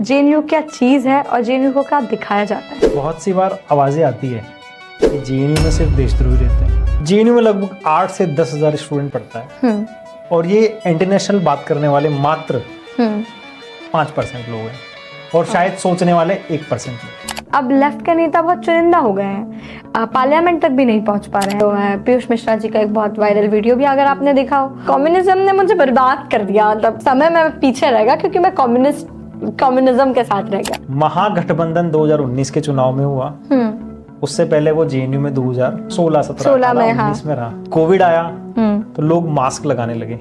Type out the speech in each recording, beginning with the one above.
JNU क्या चीज़ है और जेएनयू को क्या दिखाया जाता है? बहुत सी बार आवाज़ें आती है कि जेएनयू में सिर्फ देशद्रोही रहते हैं। जेएनयू में लगभग 8 से 10 हज़ार स्टूडेंट पढ़ता है और ये इंटरनेशनल बात करने वाले मात्र 5% लोग हैं और शायद सोचने वाले 1% लोग। अब लेफ्ट के नेता बहुत चुनिंदा हो गए हैं, पार्लियामेंट तक भी नहीं पहुंच पा रहे हैं। तो पीयूष मिश्रा जी का एक बहुत वायरल वीडियो भी अगर आपने देखा हो, कम्युनिज्म ने मुझे बर्बाद कर दिया, मतलब समय में पीछे रहेगा क्योंकि मैं कम्युनिज्म के साथ रह गया। महागठबंधन 2019 के चुनाव में हुआ, उससे पहले वो जेएनयू में 2016, 17, 19 में रहा। कोविड आया तो लोग मास्क लगाने लगे,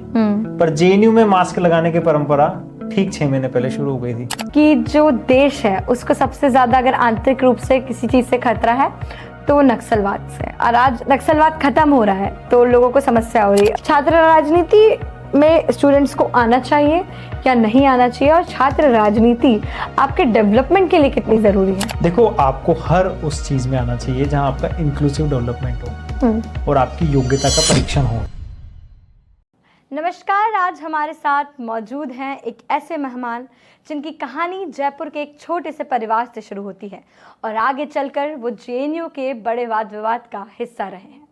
पर जेएनयू में मास्क लगाने की परंपरा ठीक 6 महीने पहले शुरू हो गई थी। कि जो देश है उसको सबसे ज्यादा अगर आंतरिक रूप से किसी चीज से खतरा है तो वो नक्सलवाद से, और आज नक्सलवाद खत्म हो रहा है तो लोगों को समस्या हो रही है। छात्र राजनीति में स्टूडेंट्स को आना चाहिए या नहीं आना चाहिए, और छात्र राजनीति आपके डेवलपमेंट के लिए कितनी जरूरी है? देखो, आपको हर उस चीज में आना चाहिए जहां आपका इंक्लूसिव डेवलपमेंट हो और आपकी योग्यता का परीक्षण हो। नमस्कार, आज हमारे साथ मौजूद हैं एक ऐसे मेहमान जिनकी कहानी जयपुर के एक छोटे से परिवार से शुरू होती है और आगे चलकर वो जेएनयू के बड़े वाद विवाद का हिस्सा रहे हैं।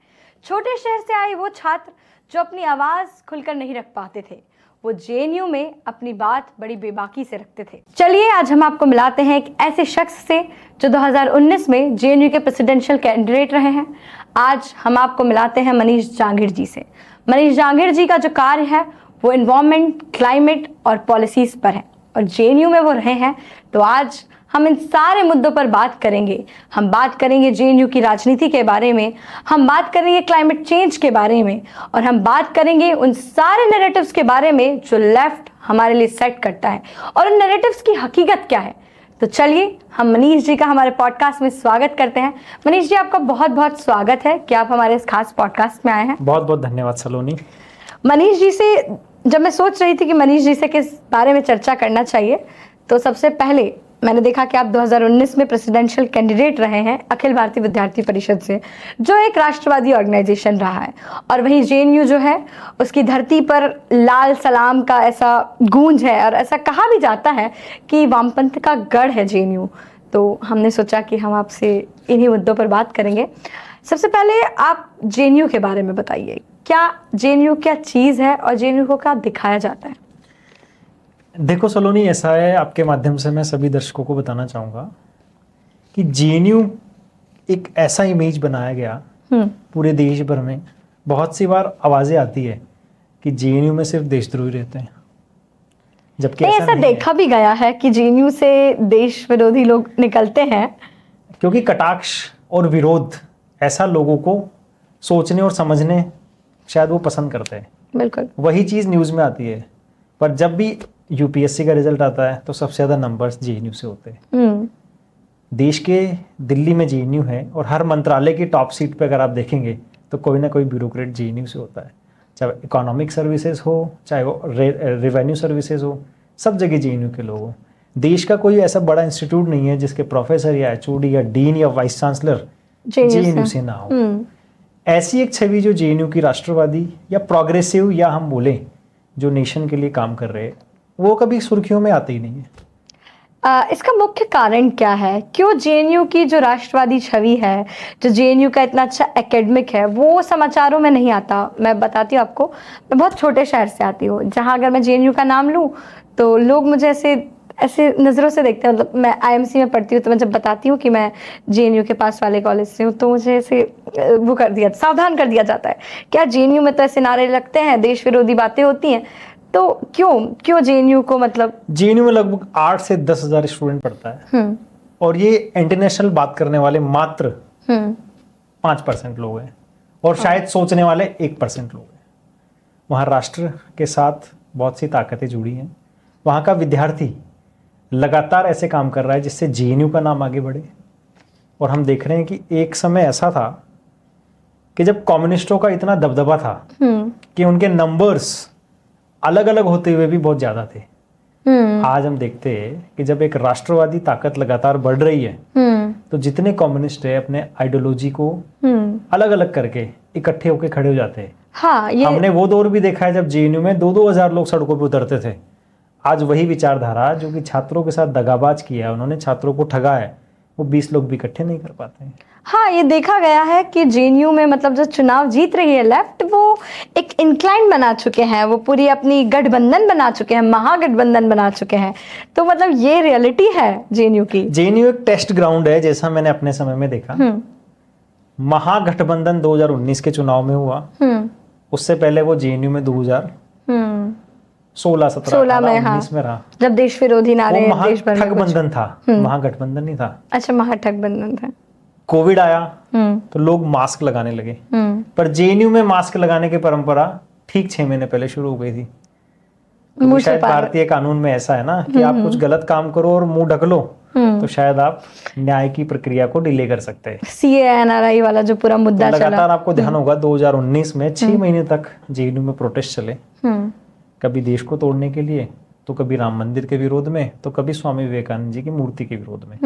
छोटे शहर से आए वो छात्र जो अपनी आवाज़ खुलकर नहीं रख पाते थे, वो जेएनयू में अपनी बात बड़ी बेबाकी से रखते थे। चलिए आज हम आपको मिलाते हैं एक ऐसे शख्स से जो 2019 में जेएनयू के प्रेसिडेंशियल कैंडिडेट रहे हैं। आज हम आपको मिलाते हैं मनीष जांगीर जी से। मनीष जांगीर जी का जो कार्य है वो एनवायरनमेंट, क्लाइमेट और पॉलिसीज पर है और जेएनयू में वो रहे हैं। तो आज हम इन सारे मुद्दों पर बात करेंगे। हम बात करेंगे जेएनयू की राजनीति के बारे में, हम बात करेंगे क्लाइमेट चेंज के बारे में, और हम बात करेंगे उन सारे नैरेटिव्स के बारे में जो लेफ्ट हमारे लिए सेट करता है और उन नैरेटिव्स की हकीकत क्या है। तो चलिए हम मनीष जी का हमारे पॉडकास्ट में स्वागत करते हैं। मनीष जी, आपका बहुत बहुत स्वागत है कि आप हमारे इस खास पॉडकास्ट में आए हैं। बहुत बहुत धन्यवाद सलोनी। मनीष जी से जब मैं सोच रही थी कि मनीष जी से किस बारे में चर्चा करना चाहिए, तो सबसे पहले मैंने देखा कि आप 2019 में प्रेसिडेंशियल कैंडिडेट रहे हैं अखिल भारतीय विद्यार्थी परिषद से, जो एक राष्ट्रवादी ऑर्गेनाइजेशन रहा है, और वहीं जेएनयू जो है उसकी धरती पर लाल सलाम का ऐसा गूंज है और ऐसा कहा भी जाता है कि वामपंथ का गढ़ है जेएनयू। तो हमने सोचा कि हम आपसे इन्हीं मुद्दों पर बात करेंगे। सबसे पहले आप जेएनयू के बारे में बताइए, क्या जेएनयू क्या चीज़ है और जेएनयू को क्या दिखाया जाता है? देखो सलोनी, ऐसा है, आपके माध्यम से मैं सभी दर्शकों को बताना चाहूँगा कि जेएनयू एक ऐसा इमेज बनाया गया पूरे देश भर में। बहुत सी बार आवाज़ें आती है कि जेएनयू में सिर्फ देशद्रोही रहते हैं, जबकि ऐसा देखा भी गया है कि जेएनयू से देश विरोधी लोग निकलते हैं, क्योंकि कटाक्ष और विरोध ऐसा लोगों को सोचने और समझने शायद वो पसंद करते हैं। बिल्कुल वही चीज़ न्यूज़ में आती है, पर जब भी यूपीएससी का रिजल्ट आता है तो सबसे ज़्यादा नंबर्स जेएनयू से होते हैं। देश के दिल्ली में जेएनयू है और हर मंत्रालय की टॉप सीट पे अगर आप देखेंगे तो कोई ना कोई ब्यूरोक्रेट जेएनयू से होता है, चाहे इकोनॉमिक सर्विसेज हो, चाहे वो रेवेन्यू सर्विसेज हो, सब जगह जेएनयू के लोग हो। देश का कोई ऐसा बड़ा इंस्टीट्यूट नहीं है जिसके प्रोफेसर या एचओडी या डीन या वाइस चांसलर जेएनयू से ना हो। ऐसी एक छवि जो जेएनयू की राष्ट्रवादी या प्रोग्रेसिव, या हम बोलें जो नेशन के लिए काम कर रहे हैं, वो कभी सुर्खियों में आते ही नहीं है। इसका मुख्य कारण क्या है? क्यों जेएनयू की जो राष्ट्रवादी छवि है, जो जेएनयू का इतना अच्छा एकेडमिक है, वो समाचारों में नहीं आता? मैं बताती हूँ आपको, मैं बहुत छोटे शहर से आती हूँ जहाँ अगर मैं जेएनयू का नाम लूँ तो लोग मुझे ऐसे नज़रों से देखते हैं। मतलब मैं आईएमसी में पढ़ती हूँ, तो मैं जब बताती हूँ कि मैं जेएनयू के पास वाले कॉलेज से हूँ तो मुझे ऐसे वो सावधान कर दिया जाता है। क्या जेएनयू में तो ऐसे नारे लगते हैं, देश विरोधी बातें होती हैं, तो क्यों जेएनयू को, मतलब जेएनयू में लगभग 8 से 10 हज़ार स्टूडेंट पढ़ता है और ये इंटरनेशनल बात करने वाले मात्र 5% लोग हैं और शायद सोचने वाले 1% लोग हैं। वहाँ राष्ट्र के साथ बहुत सी ताकतें जुड़ी हैं। वहाँ का विद्यार्थी लगातार ऐसे काम कर रहा है जिससे जेएनयू का नाम आगे बढ़े। और हम देख रहे हैं कि एक समय ऐसा था कि जब कम्युनिस्टों का इतना दबदबा था कि उनके नंबर्स अलग अलग होते हुए भी बहुत ज़्यादा थे। आज हम देखते हैं कि जब एक राष्ट्रवादी ताकत लगातार बढ़ रही है तो जितने कम्युनिस्ट है अपने आइडियोलॉजी को अलग अलग करके इकट्ठे होकर खड़े हो जाते हैं। हाँ, हमने वो दौर भी देखा है जब जेएनयू में 2-2 हज़ार लोग सड़कों पर उतरते थे। आज वही विचारधारा जो कि छात्रों के साथ दगाबाज किया है, उन्होंने छात्रों को ठगा है, वो 20 लोग भी इकट्ठे नहीं कर पाते हैं। हाँ, ये देखा गया है कि जेएनयू में मतलब जो चुनाव जीत रही है लेफ्ट, वो एक इंक्लाइन बना चुके हैं, वो पूरी अपनी गठबंधन बना चुके हैं, महागठबंधन बना चुके हैं। तो मतलब ये रियलिटी है जेएनयू की। जेएनयू एक टेस्ट ग्राउंड है, जैसा मैंने अपने समय में देखा। महागठबंधन 2019 के चुनाव में हुआ, उससे पहले वो जेएनयू में 2016, 17, 19 में रहा, जब देश विरोधी नारे देश भर में महागठबंधन था, महागठबंधन नहीं था। अच्छा, महागठबंधन था। कोविड आया तो लोग मास्क लगाने लगे, पर जेएनयू में मास्क लगाने की परंपरा ठीक 6 महीने पहले शुरू हो गई थी। तो शायद भारतीय कानून में ऐसा है ना कि आप कुछ गलत काम करो और मुंह ढक लो तो शायद आप न्याय की प्रक्रिया को डिले कर सकते हैं। CANRI वाला जो पूरा मुद्दा तो लगातार आपको ध्यान होगा 2019 में 6 महीने तक जेएनयू में प्रोटेस्ट चले, कभी देश को तोड़ने के लिए, तो कभी राम मंदिर के विरोध में, तो कभी स्वामी विवेकानंद जी की मूर्ति के विरोध में।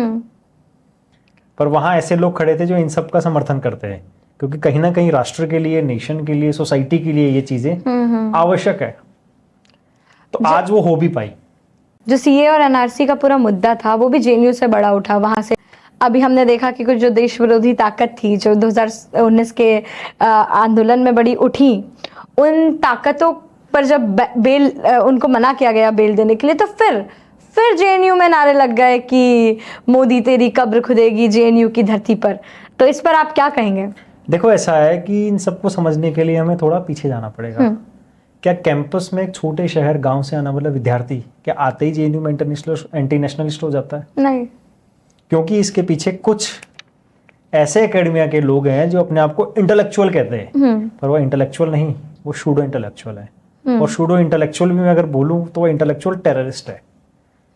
पर वहां ऐसे लोग खड़े थे जो इन सब का समर्थन करते हैं, क्योंकि कहीं ना कहीं राष्ट्र के लिए, नेशन के लिए, सोसाइटी के लिए ये चीजें आवश्यक है। तो आज वो हो भी पाई। जो CA और NRC का पूरा मुद्दा था वो भी जेएनयू से बड़ा उठा। वहां से अभी हमने देखा कि कुछ जो देश विरोधी ताकत थी जो 2019 के आंदोलन में बड़ी उठी, उन ताकतों पर जब बेल उनको मना किया गया बेल देने के लिए, तो फिर जेएनयू में नारे लग गए कि मोदी तेरी कब्र खुदेगी जेएनयू की धरती पर। तो इस पर आप क्या कहेंगे? देखो, ऐसा है कि इन सबको समझने के लिए हमें थोड़ा पीछे जाना पड़ेगा। क्या कैंपस में एक छोटे शहर गांव से आने वाला विद्यार्थी क्या आते ही जेएनयू में इंटरनेशनलिस्ट हो जाता है? नहीं, क्योंकि इसके पीछे कुछ ऐसे एकेडमिया के लोग हैं जो अपने आप को इंटेलेक्चुअल कहते हैं, पर वो इंटेलेक्चुअल नहीं, वो शूडो इंटेलेक्चुअल है। और शूडो इंटेलेक्चुअल भी मैं अगर बोलूं तो वो इंटेलेक्चुअल टेररिस्ट है।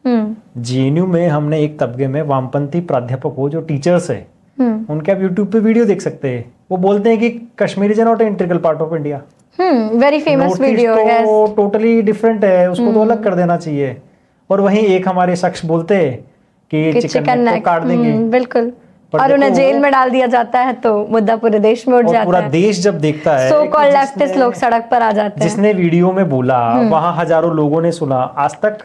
जेएनयू में हमने एक तबके में वामपंथी प्राध्यापक हो जो टीचर्स है, उनके आप यूट्यूब पे वीडियो देख सकते हैं। वो बोलते हैं कि Kashmir is not an integral part of India. Very famous video है, टोटली डिफरेंट है, उसको तो अलग कर देना चाहिए। और वहीं एक हमारे शख्स बोलते हैं कि चिकन नेक को काट देंगे। बिल्कुल, और उन्हें जेल में डाल दिया जाता है, तो मुद्दा पूरे देश में उठ जाता है। पूरा देश जब देखता है, सो कॉल्ड लेफ्टिस्ट लोग सड़क पर आ जाते हैं। जिसने वीडियो में बोला वहां हजारों लोगों ने सुना, आज तक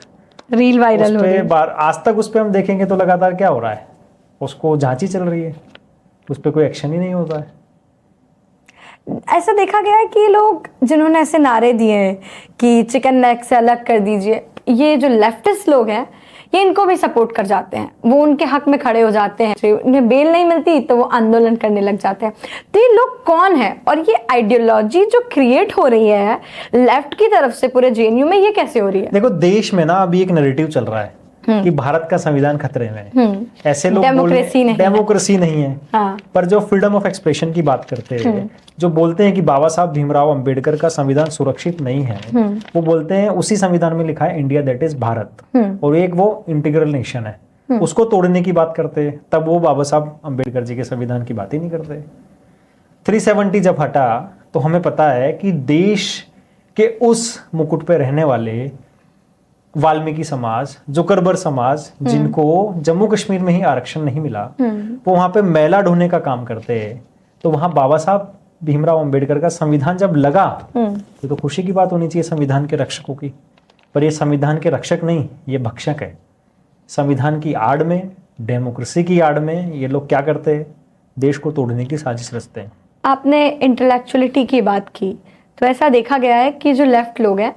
रील वायरल हो रही है। आज तक उस पे हम देखेंगे तो लगातार क्या हो रहा है, उसको जांच ही चल रही है, उस पे कोई एक्शन ही नहीं होता है। ऐसा देखा गया है कि लोग जिन्होंने ऐसे नारे दिए कि चिकन नेक से अलग कर दीजिए, ये जो लेफ्टिस्ट लोग हैं ये इनको भी सपोर्ट कर जाते हैं, वो उनके हक में खड़े हो जाते हैं। उन्हें बेल नहीं मिलती तो वो आंदोलन करने लग जाते हैं। तो ये लोग कौन है और ये आइडियोलॉजी जो क्रिएट हो रही है लेफ्ट की तरफ से पूरे जेएनयू में, ये कैसे हो रही है? देखो, देश में ना अभी एक नैरेटिव चल रहा है कि भारत का संविधान खतरे में है। ऐसे लोग डेमोक्रेसी नहीं है। हाँ। पर जो फ्रीडम ऑफ एक्सप्रेशन की बात करते हैं, जो बोलते हैं कि बाबा साहब भीमराव अंबेडकर का संविधान सुरक्षित नहीं है, वो बोलते हैं उसी संविधान में लिखा है इंडिया दैट इज भारत, और एक वो इंटीग्रल नेशन है, उसको तोड़ने की बात करते हैं, तब वो बाबा साहब अंबेडकर जी के संविधान की बात ही नहीं करते। 370 जब हटा तो हमें पता है कि देश के उस मुकुट पे रहने वाले वाल्मीकि समाज, जुकरबर समाज, जिनको जम्मू कश्मीर में ही आरक्षण नहीं मिला, वो वहां पे मैला ढोने का काम करते हैं। तो वहां बाबा साहब भीमराव अंबेडकर का संविधान जब लगा तो खुशी की बात होनी चाहिए संविधान के रक्षकों की, पर ये संविधान के रक्षक नहीं, ये भक्षक है। संविधान की आड़ में, डेमोक्रेसी की आड़ में ये लोग क्या करते हैं? देश को तोड़ने की साजिश रचते हैं। आपने इंटेलेक्चुअलिटी की बात की, तो ऐसा देखा गया है कि जो लेफ्ट लोग हैं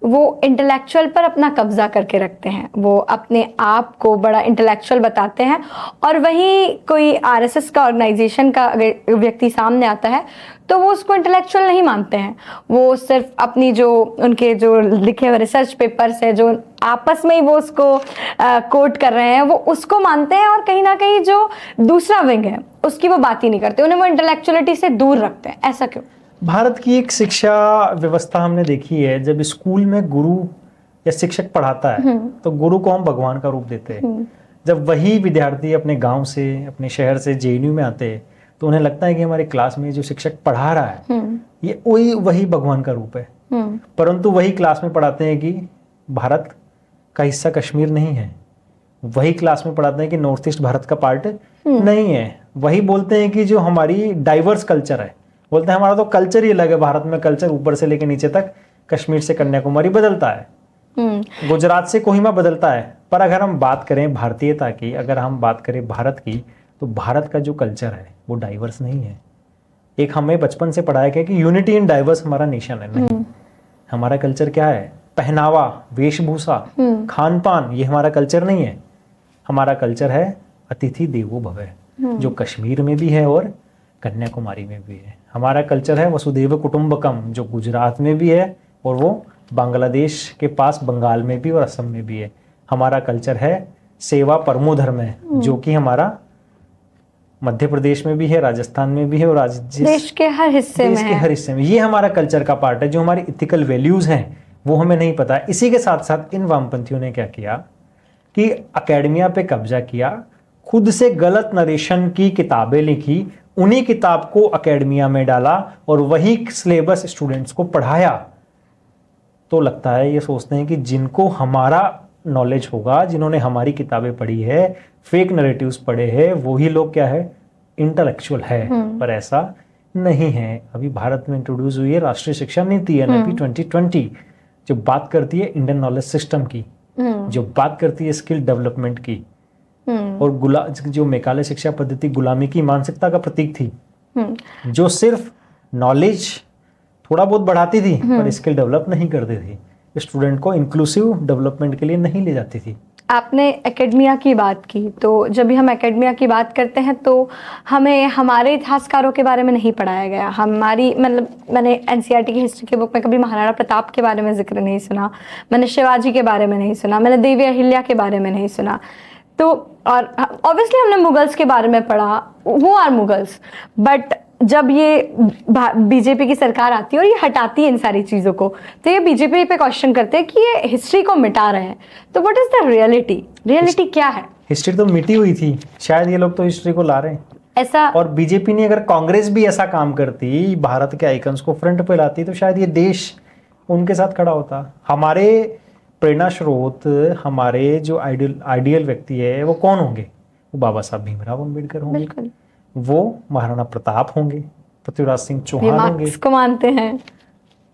वो इंटेलेक्चुअल पर अपना कब्जा करके रखते हैं, वो अपने आप को बड़ा इंटेलेक्चुअल बताते हैं, और वहीं कोई आरएसएस का ऑर्गेनाइजेशन का अगर व्यक्ति सामने आता है तो वो उसको इंटेलेक्चुअल नहीं मानते हैं। वो सिर्फ अपनी जो उनके जो लिखे हुए रिसर्च पेपर्स है, जो आपस में ही वो उसको कोट कर रहे हैं, वो उसको मानते हैं, और कहीं ना कहीं जो दूसरा विंग है उसकी वो बात ही नहीं करते, उन्हें वो इंटेलेक्चुअलिटी से दूर रखते हैं। ऐसा क्यों? भारत की एक शिक्षा व्यवस्था हमने देखी है, जब स्कूल में गुरु या शिक्षक पढ़ाता है तो गुरु को हम भगवान का रूप देते हैं। जब वही विद्यार्थी अपने गांव से, अपने शहर से जेएनयू में आते हैं तो उन्हें लगता है कि हमारे क्लास में जो शिक्षक पढ़ा रहा है ये वही भगवान का रूप है। परंतु वही क्लास में पढ़ाते हैं कि भारत का हिस्सा कश्मीर नहीं है, वही क्लास में पढ़ाते हैं कि नॉर्थ ईस्ट भारत का पार्ट नहीं है, वही बोलते हैं कि जो हमारी डाइवर्स कल्चर है, बोलते हैं हमारा तो कल्चर ही अलग है, भारत में कल्चर ऊपर से लेकर नीचे तक, कश्मीर से कन्याकुमारी बदलता है। गुजरात से कोहिमा बदलता है, पर अगर हम बात करें भारतीयता की, अगर हम बात करें भारत की, तो भारत का जो कल्चर है वो डाइवर्स नहीं है। एक हमें बचपन से पढ़ाया गया कि यूनिटी इन डाइवर्स हमारा नेशन है, नहीं। हमारा कल्चर क्या है? पहनावा, वेशभूषा, खान पान, ये हमारा कल्चर नहीं है। हमारा कल्चर है अतिथि देवो भव, जो कश्मीर में भी है और कन्याकुमारी में भी है। हमारा कल्चर है वसुधैव कुटुंबकम, जो गुजरात में भी है और वो बांग्लादेश के पास बंगाल में भी और असम में भी है। हमारा कल्चर है सेवा परमो धर्म है, जो कि हमारा मध्य प्रदेश में भी है, राजस्थान में भी है और देश के हर हिस्से में ये हमारा कल्चर का पार्ट है। जो हमारी इथिकल वैल्यूज हैं वो हमें नहीं पता है। इसी के साथ साथ इन वामपंथियों ने क्या किया कि अकेडमिया पे कब्जा किया, खुद से गलत नरेशन की किताबें लिखी, उन्हीं किताब को अकेडमिया में डाला और वही सिलेबस स्टूडेंट्स को पढ़ाया। तो लगता है ये सोचते हैं कि जिनको हमारा नॉलेज होगा, जिन्होंने हमारी किताबें पढ़ी है, फेक नैरेटिव्स पढ़े हैं, वही लोग क्या है, इंटेलेक्चुअल है। पर ऐसा नहीं है। अभी भारत में इंट्रोड्यूस हुई है राष्ट्रीय शिक्षा नीति एनईपी 2020, जो बात करती है इंडियन नॉलेज सिस्टम की, जो बात करती है स्किल डेवलपमेंट की, और जो मेघालय शिक्षा पद्धति गुलामी की मानसिकता का प्रतीक थी, जो सिर्फ नॉलेज थोड़ा बहुत बढ़ाती थी पर स्किल डेवलप नहीं करती थी, स्टूडेंट को इंक्लूसिव डेवलपमेंट के लिए नहीं ले जाती थी। आपने एकेडमिया की बात की, तो जब भी हम एकेडमिया की बात करते हैं तो हमें हमारे इतिहासकारों के बारे में नहीं पढ़ाया गया। हमारी मैंने एनसीईआरटी की हिस्ट्री के बुक में कभी महाराणा प्रताप के बारे में जिक्र नहीं सुना, मैंने शिवाजी के बारे में नहीं सुना, मैंने देवी अहिल्या के बारे में नहीं सुना। तो और ऑब्वियसली हमने मुगल्स के बारे में पढ़ा, वो आर मुगल्स, बट जब ये बीजेपी की सरकार आती है और ये हटाती है इन सारी चीज़ों को, तो ये बीजेपी पे क्वेश्चन करते हैं कि ये हिस्ट्री को मिटा रहे हैं। तो व्हाट इज द रियलिटी क्या है? हिस्ट्री तो मिटी हुई थी, शायद ये लोग तो हिस्ट्री को ला रहे हैं ऐसा। और बीजेपी ने, अगर कांग्रेस भी ऐसा काम करती, भारत के आइकन्स को फ्रंट पे लाती, तो शायद ये देश उनके साथ खड़ा होता। हमारे प्रेरणा स्रोत, हमारे जो आइडियल व्यक्ति है वो कौन होंगे? वो बाबा साहब भीमराव अम्बेडकर होंगे, वो महाराणा प्रताप होंगे, पृथ्वीराज सिंह चौहान होंगे, को मानते हैं,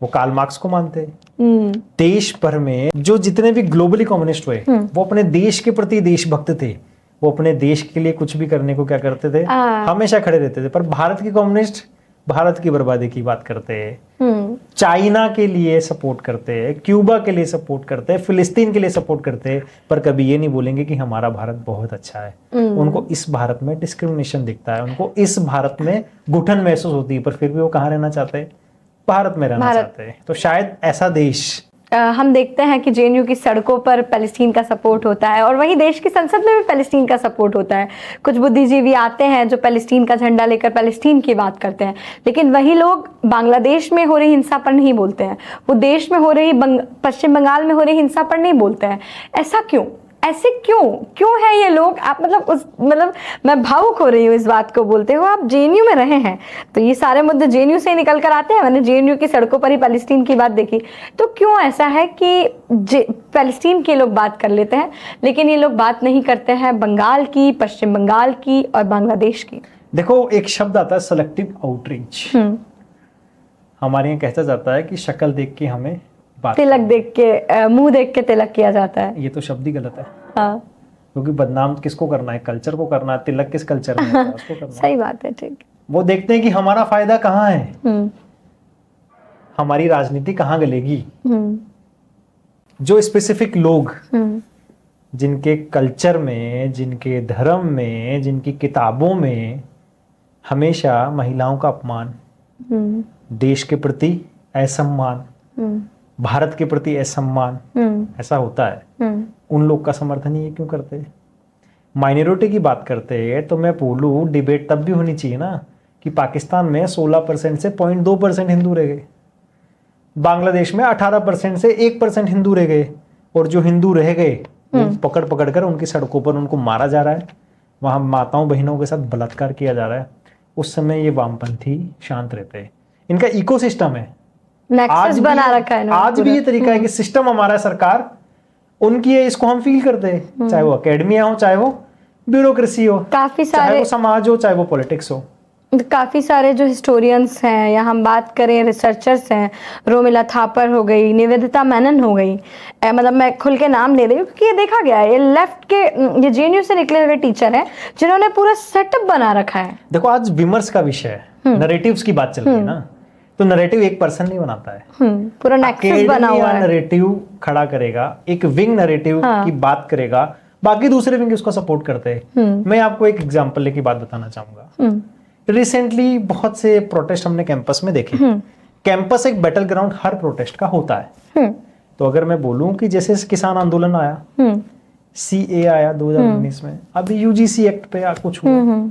वो कार्ल मार्क्स को मानते हैं। देश भर में जो जितने भी ग्लोबली कम्युनिस्ट हुए, वो अपने देश के प्रति देशभक्त थे। वो अपने देश के लिए कुछ भी करने को क्या करते थे, हमेशा खड़े रहते थे। पर भारत के कम्युनिस्ट भारत की बर्बादी की बात करते हैं, चाइना के लिए सपोर्ट करते हैं, क्यूबा के लिए सपोर्ट करते हैं, फिलिस्तीन के लिए सपोर्ट करते हैं, पर कभी ये नहीं बोलेंगे कि हमारा भारत बहुत अच्छा है। उनको इस भारत में डिस्क्रिमिनेशन दिखता है, उनको इस भारत में घुटन महसूस होती है, पर फिर भी वो कहाँ रहना चाहते हैं? भारत में रहना चाहते हैं। तो शायद ऐसा देश हम देखते हैं कि जेएनयू की सड़कों पर पैलेस्टीन का सपोर्ट होता है और वहीं देश की संसद में भी पैलेस्टीन का सपोर्ट होता है। कुछ बुद्धिजीवी आते हैं जो पैलेस्टीन का झंडा लेकर पैलेस्टीन की बात करते हैं, लेकिन वही लोग बांग्लादेश में हो रही हिंसा पर नहीं बोलते हैं, वो देश में हो रही पश्चिम बंगाल में हो रही हिंसा पर नहीं बोलते हैं। ऐसा क्यों? ऐसे क्यों है ये लोग? आप मैं भावुक हो रही हूँ इस बात को बोलते हुए। आप जेएनयू में रहे हैं तो ये सारे मुद्दे जेएनयू से ही निकल कर आते हैं। मैंने जेएनयू की सड़कों पर ही पैलेस्टीन की बात देखी। तो क्यों ऐसा है कि पैलेस्टीन के लोग बात कर लेते हैं लेकिन ये लोग बात नहीं करते हैं बंगाल की, पश्चिम बंगाल की और बांग्लादेश की? देखो, एक शब्द आता है सेलेक्टिव आउटरीच। हमारे यहाँ कहता जाता है कि शक्ल देख के हमें तिलक देख के, मुंह देख के तिलक किया जाता है। ये तो शब्द ही गलत है। हाँ। क्योंकि बदनाम किसको करना है? कल्चर को करना है। तिलक किस कल्चर में है? उसको करना। सही बात है, ठीक। वो देखते हैं कि हमारा फायदा कहाँ है, हमारी राजनीति कहाँ गलेगी। जो स्पेसिफिक लोग जिनके कल्चर में, जिनके धर्म में, जिनकी किताबों में हमेशा महिलाओं का अपमान, देश के प्रति असम्मान, भारत के प्रति असम्मान ऐसा होता है, उन लोग का समर्थन ये क्यों करते हैं? माइनॉरिटी की बात करते हैं तो मैं बोलूँ, डिबेट तब भी होनी चाहिए ना कि पाकिस्तान में 16% से 0.2% हिंदू रह गए, बांग्लादेश में 18% से 1% हिंदू रह गए, और जो हिंदू रह गए पकड़ पकड़ कर उनकी सड़कों पर उनको मारा जा रहा है, वहाँ माताओं बहनों के साथ बलात्कार किया जा रहा है। उस समय ये वामपंथी शांत रहते हैं। इनका इकोसिस्टम है, आज बना रखा है। आज भी ये तरीका है कि सिस्टम हमारा, सरकार उनकी है, इसको हम फील करते हैं, चाहे वो अकेडमिया हो, चाहे वो ब्यूरोक्रेसी हो, काफी सारे, चाहे वो समाज हो, चाहे वो पॉलिटिक्स हो। काफ़ी सारे जो हिस्टोरियंस हैं या हम बात करें रिसर्चर्स हैं, रोमिला थापर हो गई, निवेदिता मेनन हो गई, मतलब मैं खुल के नाम ले रही हूँ क्योंकि ये देखा गया है, ये लेफ्ट के, ये जेएनयू से निकले हुए टीचर हैं जिन्होंने पूरा सेटअप बना रखा है। देखो आज विमर्श का विषय है, नरेटिव्स की बात चल रही है ना, तो नरेटिव एक पर्सन नहीं बनाता है, पूरा नेक्सस बना हुआ है। नरेटिव खड़ा करेगा, एक विंग नरेटिव की बात करेगा, बाकी दूसरे विंग उसको सपोर्ट करते हैं। मैं आपको एक एग्जांपल लेके बात बताना चाहूंगा। रिसेंटली बहुत से प्रोटेस्ट हमने कैंपस में देखे। कैंपस एक बैटल ग्राउंड हर प्रोटेस्ट का होता है। तो अगर मैं बोलूं कि जैसे किसान आंदोलन आया, सीए आया 2019 में, अभी यूजीसी एक्ट पे कुछ हुआ,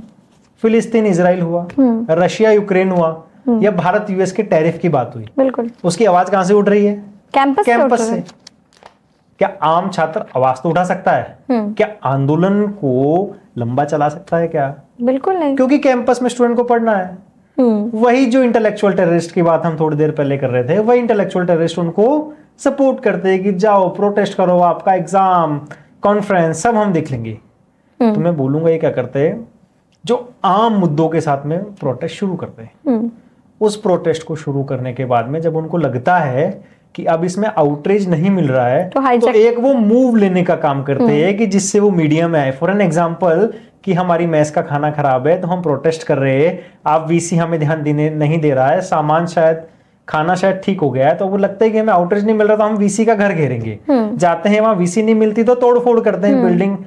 फिलिस्तीन इजराइल हुआ, रशिया यूक्रेन हुआ, या भारत यूएस के टैरिफ की बात हुई, बिल्कुल उसकी आवाज कहां से उठ रही है? कैंपस से। क्या आम छात्र आवाज तो उठा सकता है? क्या आंदोलन को लंबा चला सकता है? क्या बिल्कुल नहीं, क्योंकि कैंपस में स्टूडेंट को पढ़ना है। वही जो इंटेलेक्चुअल टेररिस्ट की बात हम थोड़ी देर पहले कर रहे थे, वही इंटेलेक्चुअल टेररिस्ट उनको सपोर्ट करते हैं कि जाओ प्रोटेस्ट करो, आपका एग्जाम कॉन्फ्रेंस सब हम देख लेंगे। तो मैं बोलूंगा ये क्या करते हैं, जो आम मुद्दों के साथ में प्रोटेस्ट शुरू करते हैं, उस प्रोटेस्ट को शुरू करने के बाद में जब उनको लगता है कि अब इसमें आउटरीच नहीं मिल रहा है, तो एक वो मूव लेने का काम करते हैं कि जिससे वो मीडिया में आए। फॉर एन एग्जांपल कि हमारी मेस का खाना खराब है तो हम प्रोटेस्ट कर रहे हैं, आप वीसी हमें ध्यान देने नहीं दे रहा है, सामान शायद खाना शायद ठीक हो गया है, तो वो लगता है कि हमें आउटरीच नहीं मिल रहा तो हम वीसी का घर घेरेंगे। जाते हैं वहां वीसी नहीं मिलती तो तोड़फोड़ करते हैं, बिल्डिंग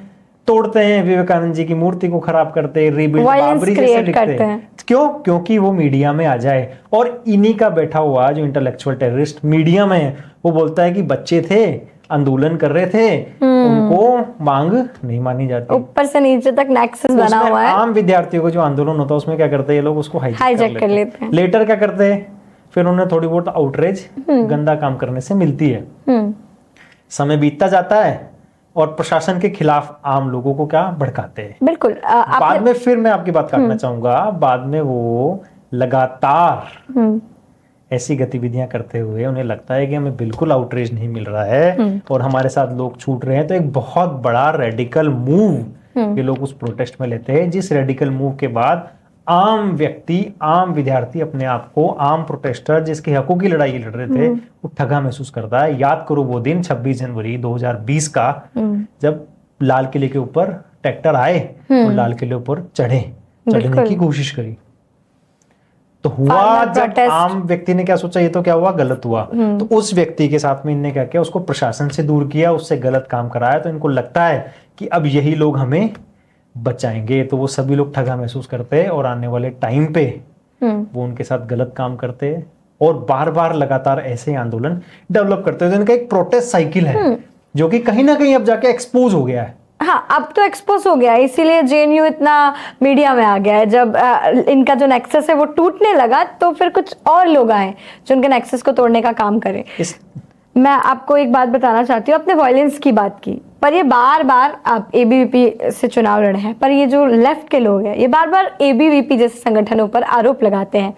तोड़ते हैं, विवेकानंद जी की मूर्ति को खराब करते हैं, रीबिल्ड बाबरी जैसे लिखते हैं। क्यों? क्योंकि वो मीडिया में आ जाए। और इन्हीं का बैठा हुआ जो इंटेलेक्चुअल टेररिस्ट मीडिया में है, वो बोलता है कि बच्चे थे, आंदोलन कर रहे थे, उनको मांग नहीं मानी जाती। ऊपर से नीचे तक नेक्सस बना हुआ है। आम विद्यार्थियों को जो आंदोलन होता है उसमें क्या करते हैं ये लोग, उसको हाईजैक कर लेते हैं। लेटर क्या करते हैं, फिर उन्हें थोड़ी बहुत आउटरीच गंदा काम करने से मिलती है। समय बीतता जाता है और प्रशासन के खिलाफ आम लोगों को क्या भड़काते हैं। बिल्कुल। बाद में फिर मैं आपकी बात काटना चाहूंगा, बाद में वो लगातार ऐसी गतिविधियां करते हुए उन्हें लगता है कि हमें बिल्कुल आउटरीच नहीं मिल रहा है और हमारे साथ लोग छूट रहे हैं, तो एक बहुत बड़ा रेडिकल मूव ये लोग उस प्रोटेस्ट में लेते हैं, जिस रेडिकल मूव के बाद आम व्यक्ति, आम विद्यार्थी अपने आप को आम प्रोटेस्टर जिसके हकों की लड़ाई लड़ रहे थे वो ठगा महसूस करता है। याद करो वो दिन 26 जनवरी 2020 का, जब लाल किले के ऊपर ट्रैक्टर आए और लाल किले ऊपर चढ़ने की कोशिश करी। तो हुआ जब आम व्यक्ति ने क्या सोचा, ये तो क्या हुआ, गलत हुआ। तो उस व्यक्ति के साथ में इनने क्या किया, उसको प्रशासन से दूर किया, उससे गलत काम कराया। तो इनको लगता है कि अब यही लोग हमें बचाएंगे, तो वो सभी लोग ठगा महसूस करते हैं और आने वाले टाइम पे वो उनके साथ गलत काम करते हैं और बार बार लगातार ऐसे आंदोलन डेवलप करते हैं। तो इनका एक प्रोटेस्ट साइकिल है जो कि कहीं ना कहीं अब जाके एक्सपोज हो गया है। हाँ, अब तो एक्सपोज हो गया है, इसीलिए जेएनयू इतना मीडिया में आ गया है। जब इनका जो नेक्सस है वो टूटने लगा तो फिर कुछ और लोग आए जो उनके नेक्सस को तोड़ने का काम करें। मैं आपको एक बात बताना चाहती हूँ, अपने वायलेंस की बात की, पर ये बार बार आप एबीवीपी से चुनाव लड़े हैं, पर ये जो लेफ्ट के लोग हैं ये बार बार एबीवीपी जैसे संगठनों पर आरोप लगाते हैं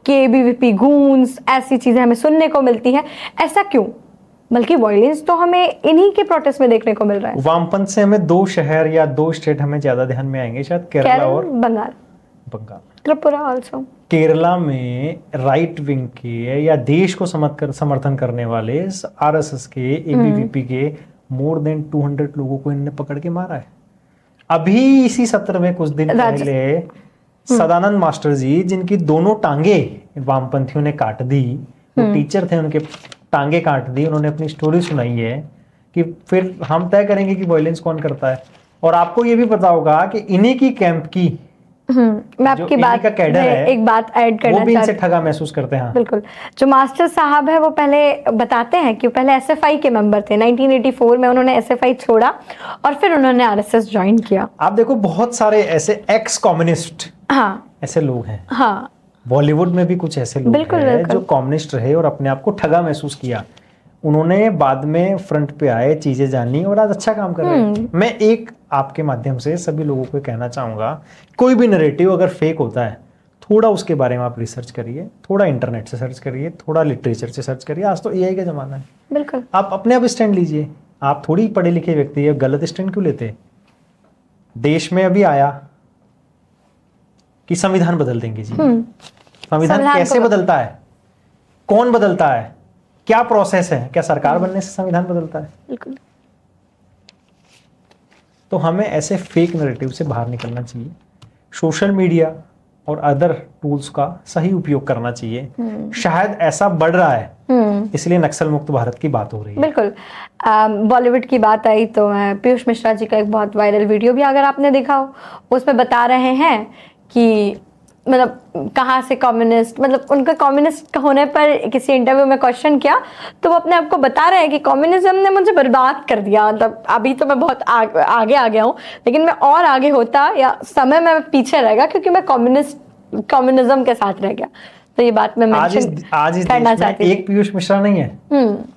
कि एबीवीपी गूंस, ऐसी चीजें हमें सुनने को मिलती हैं। ऐसा क्यों? बल्कि वायलेंस तो हमें इन्हीं के प्रोटेस्ट में देखने को मिल रहा है। वामपंथ से हमें 2 शहर या 2 स्टेट हमें ज्यादा ध्यान में आएंगे, शायद केरला और बंगाल, त्रिपुरा आल्सो। केरला में राइट विंग के या देश को समर्थन करने वाले आरएसएस के, एबीवीपी के मोर देन 200 लोगों को इन्होंने पकड़ के मारा है। अभी इसी सत्र में कुछ दिन पहले सदानंद मास्टर जी, जिनकी दोनों टांगे वामपंथियों ने काट दी, वो टीचर थे, उनके टांगे काट दी, उन्होंने अपनी स्टोरी सुनाई है कि फिर हम तय करेंगे कि वायलेंस कौन करता है। और आपको ये भी पता होगा कि इन्हीं की कैंप की मैं आपकी बात का कैडर है, एक बात ऐड करना वो भी इनसे ठगा महसूस करते हैं। बिल्कुल। जो मास्टर साहब है वो पहले बताते हैं कि वो पहले एसएफआई के मेंबर थे। 1984 में उन्होंने एसएफआई छोड़ा और फिर उन्होंने आरएसएस ज्वाइन किया। आप देखो बहुत सारे ऐसे एक्स कम्युनिस्ट ऐसे लोग हैं। हाँ, बॉलीवुड में भी कुछ ऐसे लोग हैं जो कम्युनिस्ट रहे और अपने आप को ठगा महसूस किया। उन्होंने बाद में फ्रंट पे आए, चीजें जानी और आज अच्छा काम कर रहे हैं। मैं एक आपके माध्यम से सभी लोगों को कहना चाहूंगा, कोई भी नैरेटिव अगर फेक होता है, थोड़ा उसके बारे में आप रिसर्च करिए, थोड़ा इंटरनेट से सर्च करिए, थोड़ा लिटरेचर से सर्च करिए। आज तो एआई का जमाना है। बिल्कुल, आप अपने आप स्टैंड लीजिए। आप थोड़ी पढ़े लिखे व्यक्ति है, गलत स्टैंड क्यों लेते? देश में अभी आया कि संविधान बदल देंगे जी। संविधान संविधान कैसे को बदलता है, कौन बदलता है, क्या प्रोसेस है, क्या सरकार बनने से संविधान बदलता है? बिल्कुल। तो हमें ऐसे फेक नैरेटिव से बाहर निकलना चाहिए, सोशल मीडिया और अदर टूल्स का सही उपयोग करना चाहिए। शायद ऐसा बढ़ रहा है, इसलिए नक्सल मुक्त भारत की बात हो रही है। बिल्कुल। बॉलीवुड की बात आई तो पीयूष मिश्रा जी का एक बहुत वायरल वीडियो भी अगर आपने देखा हो, उसमें बता रहे हैं कि मतलब कहाँ से कम्युनिस्ट, मतलब उनका कम्युनिस्ट होने पर किसी इंटरव्यू में क्वेश्चन किया तो वो अपने आप को बता रहे हैं कि कम्युनिज्म ने मुझे बर्बाद कर दिया, मतलब अभी तो मैं बहुत आगे आ गया हूँ, लेकिन मैं और आगे होता या समय में पीछे रहेगा क्योंकि मैं कम्युनिज्म के साथ रह गया। तो ये बात मैं आज इस करना देश में चाहती एक पीयूष मिश्रा नहीं है,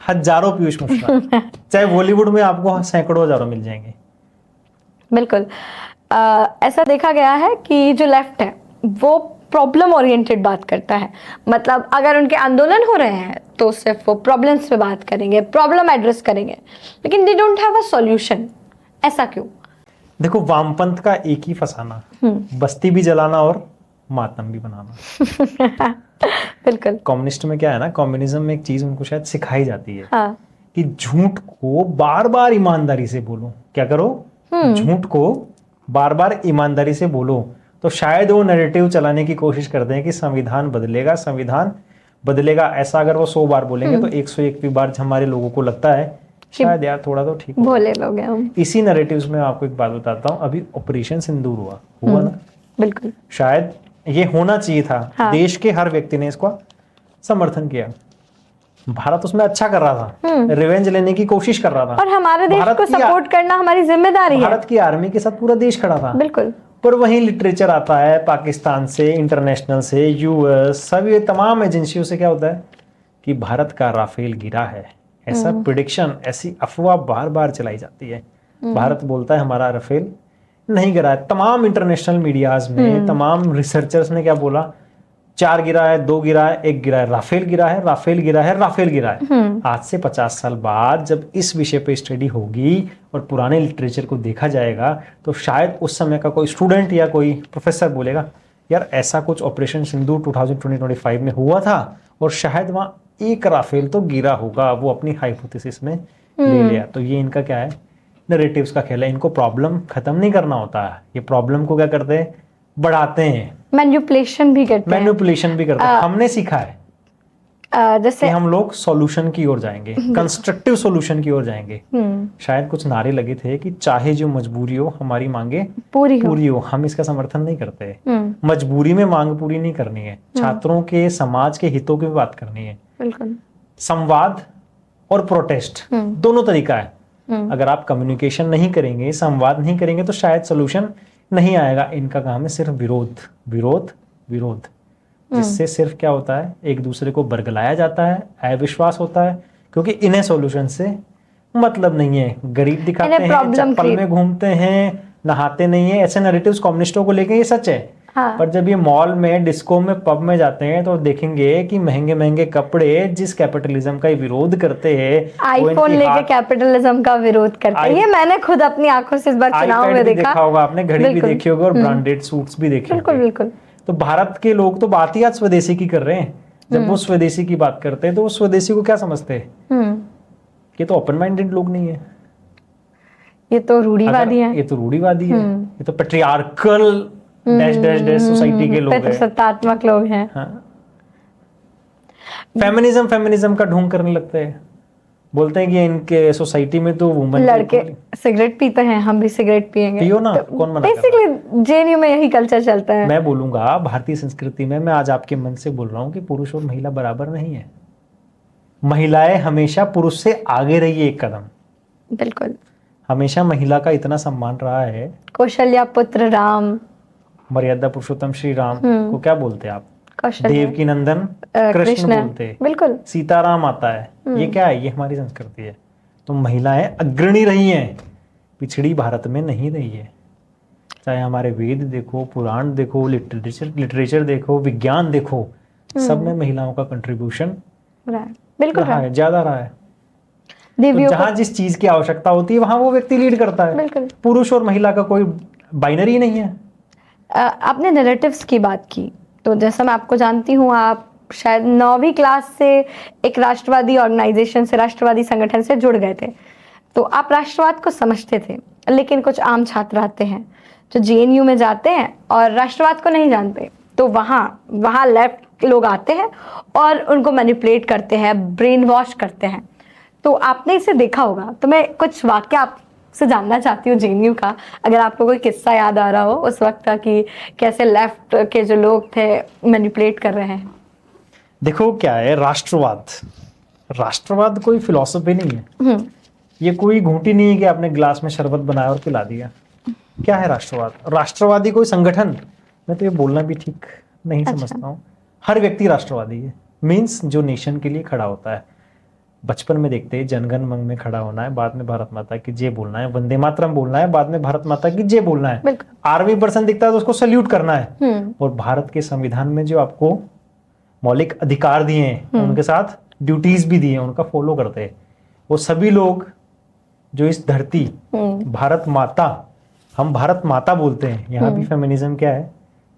हजारों पीयूष मिश्रा, चाहे बॉलीवुड में आपको सैकड़ों हजारों मिल जाएंगे। बिल्कुल। ऐसा देखा गया है कि जो लेफ्ट है वो प्रॉब्लम ओरिएंटेड बात करता है, मतलब अगर उनके आंदोलन हो रहे हैं तो सिर्फ वो प्रॉब्लम्स पे बात करेंगे, प्रॉब्लम एड्रेस करेंगे, लेकिन they don't have a solution. ऐसा क्यों? देखो, वामपंथ का एक ही फसाना, बस्ती भी जलाना और मातम भी बनाना। बिल्कुल। कम्युनिस्ट में क्या है ना, कम्युनिज्म में एक चीज उनको शायद सिखाई जाती है, हाँ। कि झूठ को बार बार ईमानदारी से बोलो। क्या करो? झूठ को बार बार ईमानदारी से बोलो। तो शायद वो नैरेटिव चलाने की कोशिश करते हैं कि संविधान बदलेगा, संविधान बदलेगा। ऐसा अगर वो 100 बार बोलेंगे तो 101वीं बार हमारे लोगों को लगता है शायद यार थोड़ा तो ठीक बोले लोग हैं हम। इसी नैरेटिव्स में आपको एक बात बताता हूँ, अभी ऑपरेशन सिंदूर हुआ ना। बिल्कुल। शायद ये होना चाहिए था। हाँ। देश के हर व्यक्ति ने इसका समर्थन किया। भारत उसमें अच्छा कर रहा था, रिवेंज लेने की कोशिश कर रहा था, और हमारे देश को सपोर्ट करना हमारी जिम्मेदारी है। भारत की आर्मी के साथ पूरा देश खड़ा था। बिल्कुल। पर वहीं लिटरेचर आता है पाकिस्तान से, इंटरनेशनल से, यूएस, सभी तमाम एजेंसियों से क्या होता है कि भारत का राफेल गिरा है, ऐसा प्रिडिक्शन, ऐसी अफवाह बार बार चलाई जाती है। भारत बोलता है हमारा राफेल नहीं गिरा है। तमाम इंटरनेशनल मीडियाज में तमाम रिसर्चर्स ने क्या बोला, 4 गिरा है, 2 गिरा है, 1 गिरा है, राफेल गिरा है, राफेल गिरा है, राफेल गिरा है। आज से 50 साल बाद जब इस विषय पे स्टडी होगी और पुराने लिटरेचर को देखा जाएगा तो शायद उस समय का कोई स्टूडेंट या कोई प्रोफेसर बोलेगा यार ऐसा कुछ ऑपरेशन सिंदूर 2020-25 में हुआ था और शायद वहां एक राफेल तो गिरा होगा, वो अपनी हाइपोथेसिस में ले लिया। तो ये इनका क्या है, नैरेटिव्स का खेल है। इनको प्रॉब्लम खत्म नहीं करना होता है, ये प्रॉब्लम को क्या करते हैं, बढ़ाते हैं, मैनिपुलेशन भी करते हैं। मैनिपुलेशन भी करते हैं। हमने सीखा है जैसे कि हम लोग सॉल्यूशन की ओर जाएंगे, कंस्ट्रक्टिव सॉल्यूशन की ओर जाएंगे। शायद कुछ नारे लगे थे कि चाहे जो मजबूरी हो हमारी मांगे पूरी हो। हम इसका समर्थन नहीं करते। मजबूरी में मांग पूरी नहीं करनी है, छात्रों के, समाज के हितों की बात करनी है। बिल्कुल। संवाद और प्रोटेस्ट दोनों तरीका है। अगर आप कम्युनिकेशन नहीं करेंगे, संवाद नहीं करेंगे तो शायद सोल्यूशन नहीं आएगा। इनका काम है सिर्फ विरोध विरोध विरोध, जिससे सिर्फ क्या होता है, एक दूसरे को बरगलाया जाता है, अविश्वास होता है, क्योंकि इन्हें सॉल्यूशन से मतलब नहीं है। गरीब दिखाते हैं, चप्पल में घूमते हैं, नहाते नहीं है, ऐसे नैरेटिव्स कम्युनिस्टों को लेके ये सच है। हाँ। पर जब ये मॉल में, डिस्को में, पब में जाते हैं तो देखेंगे कि महंगे महंगे कपड़े जिस कैपिटलिज्म का विरोध करते हैं, आईफोन लेके कैपिटलिज्म का विरोध करते हैं। ये मैंने खुद अपनी आंखों से इस बार चुनाव में देखा होगा आपने, घड़ी भी देखी होगी और ब्रांडेड सूट्स भी देखे। बिल्कुल बिल्कुल। तो भारत के लोग तो बात ही आज स्वदेशी की कर रहे हैं। जब वो स्वदेशी की बात करते हैं तो वो स्वदेशी को क्या समझते हैं, ये तो ओपन माइंडेड लोग नहीं है, ये तो रूढ़िवादी है, ये तो रूढ़िवादी है, ये तो patriarchal dash dash dash society के लोग हैं, सत्तात्मक लोग हैं। हाँ। फेमिनिज्म का ढोंग करने लगते हैं, बोलते हैं कि इनके सोसाइटी में तो वुमेन, लड़के सिगरेट पीते हैं, हम भी सिगरेट पिएंगे। पियो ना, कौन मना कर रहा है? बेसिकली जेएनयू में यही कल्चर चलता है। मैं बोलूंगा भारतीय संस्कृति में, मैं आज आपके मन से बोल रहा हूँ कि पुरुष और महिला बराबर नहीं है। महिलाएं हमेशा पुरुष से आगे रही है एक कदम। बिल्कुल। हमेशा महिला का इतना सम्मान रहा है। कौशल्या पुत्र राम, मर्यादा पुरुषोत्तम श्री राम को क्या बोलते हैं आप, कौशल्या, देवकी नंदन कृष्ण बोलते हैं। बिल्कुल। सीताराम आता है, ये क्या है, ये हमारी संस्कृति है। तो महिलाएं अग्रणी रही हैं, पिछड़ी भारत में नहीं रही है। चाहे हमारे वेद देखो, पुराण देखो, लिटरेचर देखो, विज्ञान देखो, सब में महिलाओं का कंट्रीब्यूशन बिल्कुल रहा है, ज्यादा रहा है। तो जहां जिस चीज की आवश्यकता होती है वहां वो व्यक्ति लीड करता है। बिल्कुल। पुरुष और महिला का कोई बाइनरी नहीं है। आपने नैरेटिव्स की बात की, तो जैसा मैं आपको जानती हूँ, आप शायद 9वीं क्लास से एक राष्ट्रवादी ऑर्गेनाइजेशन से, राष्ट्रवादी संगठन से जुड़ गए थे, तो आप राष्ट्रवाद को समझते थे। लेकिन कुछ आम छात्र आते हैं जो जेएनयू में जाते हैं और राष्ट्रवाद को नहीं जानते, तो वहाँ लेफ्ट लोग आते हैं और उनको मैनिपुलेट करते हैं, ब्रेन वॉश करते हैं। तो आपने इसे देखा होगा, तो मैं कुछ वाक्य आपसे जानना चाहती हूँ जेएनयू का, अगर आपको कोई किस्सा याद आ रहा हो उस वक्त का कि कैसे लेफ्ट के जो लोग थे मैनिपुलेट कर रहे हैं। देखो क्या है राष्ट्रवाद कोई फिलॉसफी नहीं है, ये कोई घूंटी नहीं है कि आपने गिलास में शरबत बनाया और पिला दिया। क्या है राष्ट्रवाद? राष्ट्रवादी कोई संगठन, मैं तो ये बोलना भी ठीक नहीं समझता हूँ। हर व्यक्ति राष्ट्रवादी है, मीन्स जो नेशन के लिए खड़ा होता है। बचपन में देखते हैं जनगण मन में खड़ा होना है, बाद में भारत माता की जय बोलना है, वंदे मातरम बोलना है, बाद में भारत माता की जय बोलना है। आर्मी पर्सन दिखता है तो उसको सल्यूट करना है। और भारत के संविधान में जो आपको मौलिक अधिकार दिए हैं उनके साथ ड्यूटीज भी दिए हैं, उनका फॉलो करते हैं। वो सभी लोग जो इस धरती भारत माता, हम भारत माता बोलते हैं, यहाँ भी फेमिनिज्म क्या है,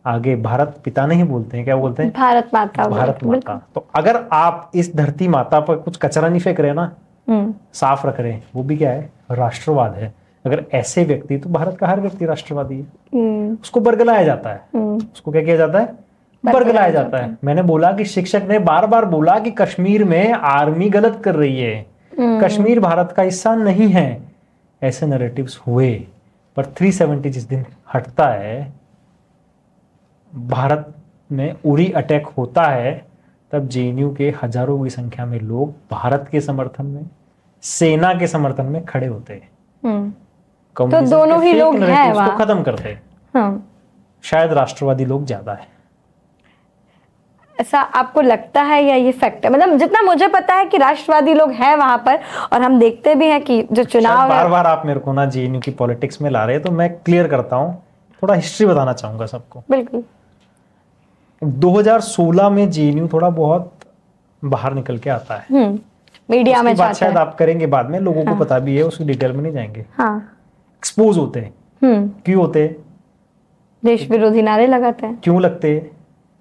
आगे भारत पिता नहीं बोलते हैं, क्या बोलते हैं? भारत माता। भारत माता। तो अगर आप इस धरती माता पर कुछ कचरा नहीं फेंक रहे ना, साफ रख रहे हैं, वो भी क्या है? राष्ट्रवाद है। अगर ऐसे व्यक्ति, तो भारत का हर व्यक्ति राष्ट्रवादी है। उसको बरगलाया जाता है। उसको क्या किया जाता है? बरगलाया जाता है। मैंने बोला कि शिक्षक ने बार बार बोला कि कश्मीर में आर्मी गलत कर रही है, कश्मीर भारत का हिस्सा नहीं है। ऐसे नैरेटिव्स हुए, पर 370 जिस दिन हटता है, भारत में उरी अटैक होता है, तब जेएनयू के हजारों की संख्या में लोग भारत के समर्थन में, सेना के समर्थन में खड़े होते हैं। तो दोनों ही लोग हैं वहाँ, उसको खत्म करते हैं। शायद राष्ट्रवादी लोग ज्यादा है, ऐसा आपको लगता है या ये फैक्ट है? मतलब जितना मुझे पता है कि राष्ट्रवादी लोग हैं वहां पर, और हम देखते भी हैं कि जो चुनाव बार बार आप मेरे को ना जेएनयू की पॉलिटिक्स में ला रहे हैं, तो मैं क्लियर करता हूँ, थोड़ा हिस्ट्री बताना चाहूंगा सबको। बिल्कुल। 2016 में जेएनयू थोड़ा बहुत बाहर निकल के आता है, मीडिया में बात शायद आप करेंगे बाद में, लोगों को पता भी है, उसकी डिटेल में नहीं जाएंगे। एक्सपोज होते हैं। क्यों होते? देश विरोधी नारे लगाते हैं। क्यों लगते?